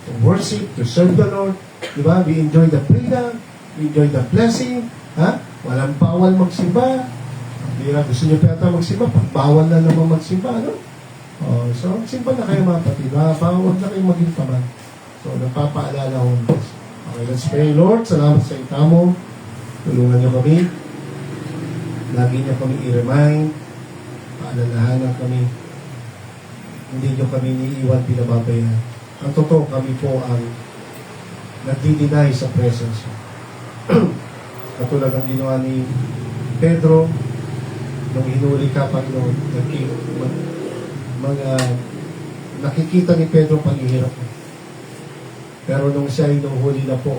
to worship, to serve the Lord. Diba? We enjoy the freedom, we enjoy the blessing. Ha? Walang bawal magsimba. Bira, gusto niyo pa yata magsimba, pag bawal na naman magsimba, no? Oh, so, magsimba na kayo mga kapatid. Bawal na kayo maging tamad. So, nagpapaalala ko. Okay, let's pray. Lord, salamat sa itamo. Tulungan niyo kami. Lagi niyo kami i-remind. Paalalahanan kami. Hindi niyo kami niiwan, pinababayan. Ang totoo, kami po ang nagdi-deny sa presence. Katulad ng ginawa ni Pedro, nung hinuli ka, Panginoon, nakikita ni Pedro paghihirap mo. Pero nung siya ay huli na po,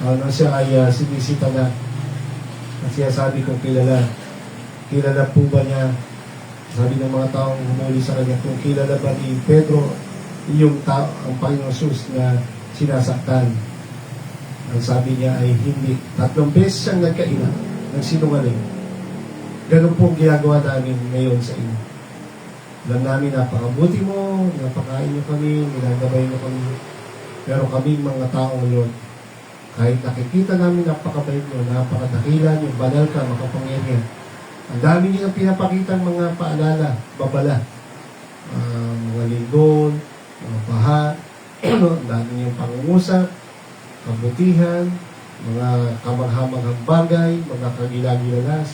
nung siya ay sinisita na, kasi sabi kong kilala po ba niya, sabi ng mga taong humuli sa kanya, kung kilala ba ni Pedro yung ang Panginoong Jesus na sinasaktan. Ang sabi niya ay hindi. 3 beses siyang nagkaina, nagsinungaling. Ganun po ang ginagawa namin ngayon sa inyo. Alam namin, napakabuti mo, napakain niyo kami, ginagabay niyo kami. Pero kami mga taong Lord, kahit nakikita namin napakabait niyo, napakadakila niyo, banal ka, makapangyarihan. Ang dami niyo pinapakita ng mga paalala, babala. Mga linggon, mga baha, ang dami niyo pangungusap, kabutihan, mga kamanghamanghang bagay, mga kagilagilalas,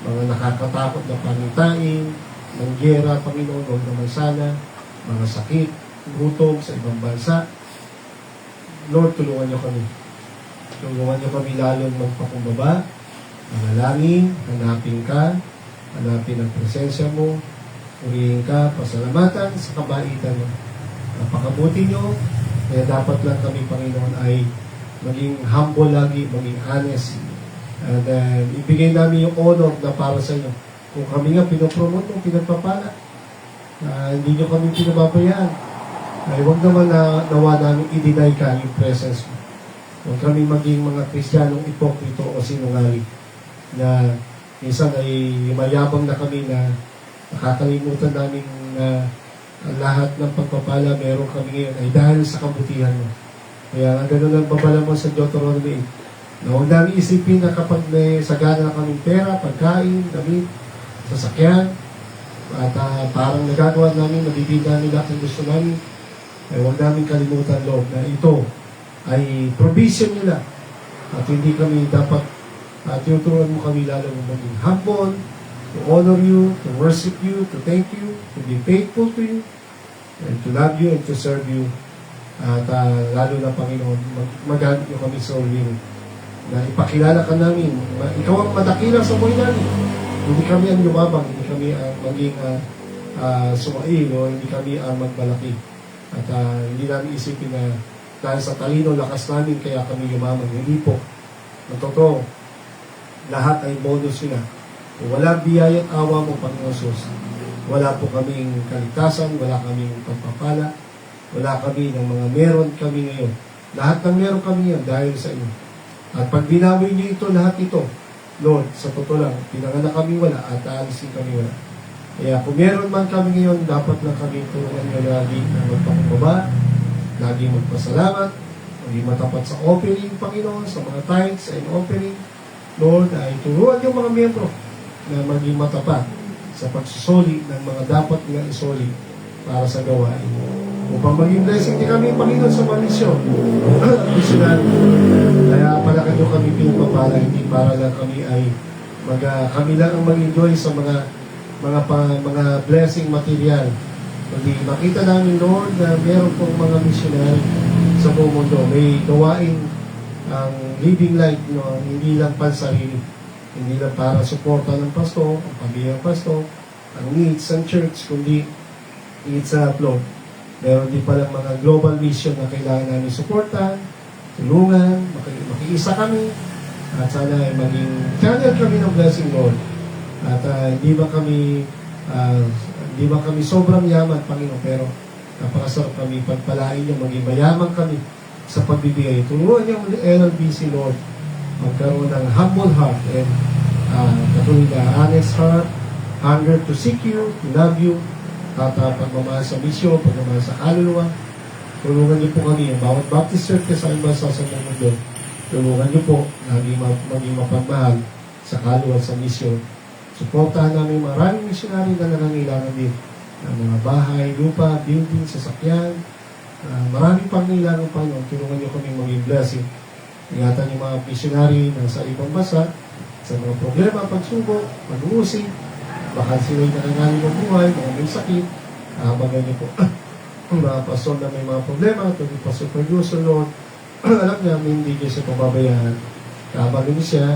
mga nakakatakot na panitain, ng gera, Panginoon, huwag naman sana, mga sakit, gutom sa ibang bansa. Lord, tulungan niyo kami. Tulungan niyo kami lalong magpakumbaba, manalangin, hanapin ka, hanapin ang presensya mo, purihin ka, pasalamatan sa kabaitan mo. Napakabuti niyo, kaya dapat lang kami, Panginoon, ay maging humble lagi, maging honest. And ibigay namin yung honor na para sa inyo. Kung kami nga pinopromote mo, pinagpapala, hindi nyo kami pinababayaan, ay huwag naman na nawa namin i-deny ka yung presence mo. Huwag kami maging mga Kristiyanong ipokrito o sinungaling na minsan ay mayabang na kami na nakakalimutan namin na lahat ng pagpapala meron kami ngayon ay dahil sa kabutihan mo. Kaya nga gano'n ang babala mo sa Deuteronomy 8. Na huwag namin isipin na kapag may sagana na kaming pera, pagkain, damit, sasakyan, at parang nagagawa namin, nabibigyan namin lahat ng gusto namin, ay huwag namin kalimutan, Lord, na ito ay provision nila. At hindi kami dapat, tinuturuan mo kami lalo maging humble, to honor you, to worship you, to thank you, to be faithful to you, and to love you and to serve you. At lalo na, Panginoon, magamit nyo kami sa uling na ipakilala ka namin. Ikaw ang madakila sa buhay namin. Hindi kami ang lumabang, hindi kami ang maging sumail, o hindi kami ang magbalaki. At hindi namin isipin na dahil sa talino, lakas namin, kaya kami lumamang. Hindi po. Ang totoo, lahat ay bonus sila. Kung wala biyaya at awa mo, Panginoon Jesus, wala po kaming kaligtasan, wala kaming pagpapala, wala kami ng mga meron kami ngayon. Lahat ng meron kami ngayon dahil sa inyo. At pag binawi niyo ito, lahat ito, Lord, sa totoo lang, pinanganak kami wala at aalisin kami wala. Kaya kung meron man kami ngayon, dapat lang kami tulungan nyo lagi na magpakumbaba, lagi magpasalamat, maging matapat sa offering, Panginoon, sa mga tithes and offering. Lord, ay turuan yung mga miyembro na maging matapat sa pagsusoli ng mga dapat nga isoli para sa gawain. Upang maging blessing din kami, Panginoon, sa mga misyon. Kaya palaki nyo kami pinapapala, hindi para lang kami ay kami lang ang mag-enjoy sa mga blessing material. Kundi makita namin, Lord, na meron pong mga missionary sa buong mundo. May gawain ang living light, hindi lang pansarili, hindi lang para suporta ng pasto, ang pamilya ng pasto, ang needs ng church, kundi needs sa Lord. Meron din palang mga global mission na kailangan namin suportahan, tulungan, makiisa kami, at sana ay maging channel kami ng blessing, Lord. At hindi ba kami sobrang yaman, Panginoon, pero napakasarap kami pagpalain niyo, maging mayaman kami sa pagbibigay. Tulungan niyo ang LLBC, Lord, magkaroon ng humble heart and patuloy na honest heart, hunger to seek you, to love you, at pagmamahal sa misyon, pagmamahal sa kaluluwa. Tulungan niyo po kami, ang bawat Baptist Church sa bansa sa mundo, tulungan niyo po na maging mapagmahal sa kaluluwa at sa misyon. Suportahan namin maraming missionary na nangangailangan din ng mga bahay, lupa, building, sasakyan. Maraming pangailangan pa nyo. Tulungan niyo kami maging blessing. Ingatan yung mga missionary na sa ibang bansa, sa mga problema, pagsubok, pag-uusig, baka sila'y nangangaling ng buhay, mga may sakit, bagan niyo po. Mga pastor na may mga problema, tuloy pa sa producer, Lord, alam niya, hindi niya siya pababayaan. Bagan niyo siya,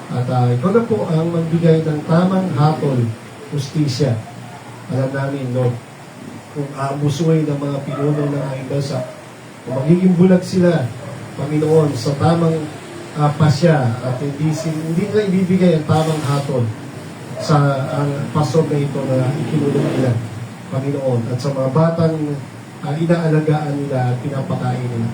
at ikaw na po ang magbigay ng tamang hatol, justisya. Alam namin, Lord, kung aabusuin ng mga pinuno ng aming bansa, kung magiging bulag sila, Panginoon, sa tamang pasya, at hindi nila ibibigay ang tamang hatol sa ang pastor na ito na ikinulong nila, Panginoon, at sa mga batang inaalagaan nila at pinapakain nila.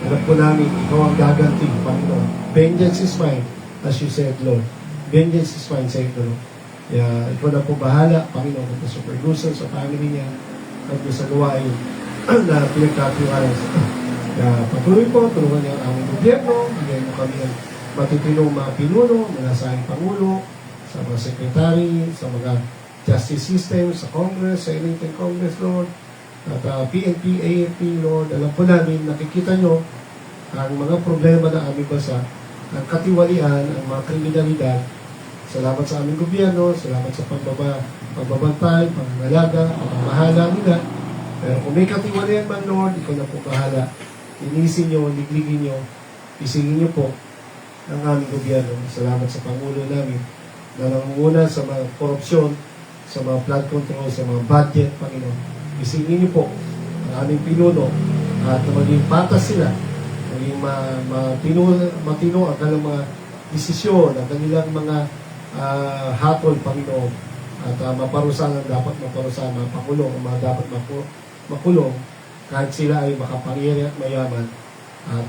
Alam po namin, ikaw ang gaganti, Panginoon. Vengeance is mine, as you said, Lord. Vengeance is mine, said the Lord. Kaya ikaw na po bahala, Panginoon, at sa producer, sa family niya, at sa gawain na pinagkatiwalaan sa kaya patuloy po, tulungan niya ang aming gobyerno, bigyan mo kami ng matitinong mga pinuno, mga sahing Pangulo, sa mga secretary, sa mga justice system, sa Congress, sa elected Congress, Lord, at PNP, AFP, Lord. Alam po namin, nakikita nyo ang mga problema na aming bansa, ang katiwalian, ang mga kriminalidad. Salamat sa aming gobyerno, salamat sa pagbabantay, pangangalaga, pangamahala nila. Pero kung may katiwalian man, Lord, ikaw na po bahala. Inisin nyo, ligligin nyo, isingin nyo po ang aming gobyerno. Salamat sa Pangulo namin na nangunguna sa mga korupsyon, sa mga flood control, sa mga budget, Panginoon. Isingin nyo po ang aming pinuno at maging patas sila, maging matino ang kanilang mga desisyon, ang kanilang mga hatol, Panginoon. At maparusahan ang dapat maparusahan, mapakulong ang mga dapat makulong kahit sila ay makapangyari at mayaman. At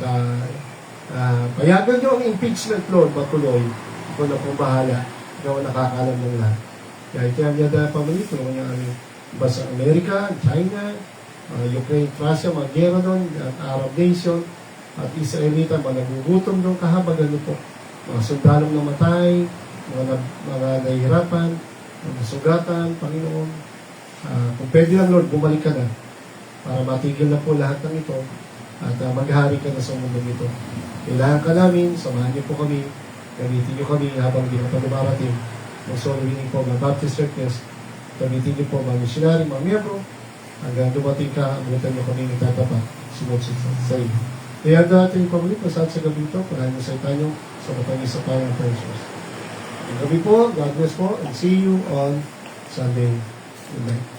payagan nyo ang impeachment, Lord, matuloy. Ikaw na pong bahala. Ikaw ang nakakalam ng lahat. Kaya kaya niya dahil pamilya, tulungan niya aming basta Amerika, China, Ukraine, Russia, mga gera doon, at Arab nation, at Israelita, mga nagugutom doon, kahabagan nyo po. Mga sundalong namatay, mga nahihirapan, mga sugatan, Panginoon. Kung pwede lang, Lord, bumalik ka na para matigil na po lahat ng ito at maghari ka na sa mundo nito. Kailangan ka namin, samahan niyo po kami, gamitin niyo kami habang di na pa dumarating. Mag-soloing po mga Baptist churches, gamitin niyo po mga missionary, mga miyembro, hanggang dumating ka, abutan niyo kami ng tatapa, sunod sa iyo. Kaya natin po muli, pasat sa gabi ito, parahin sa itanyo sa matangis sa payang precious. Ang gabi po, God bless po, and see you on Sunday. Good night.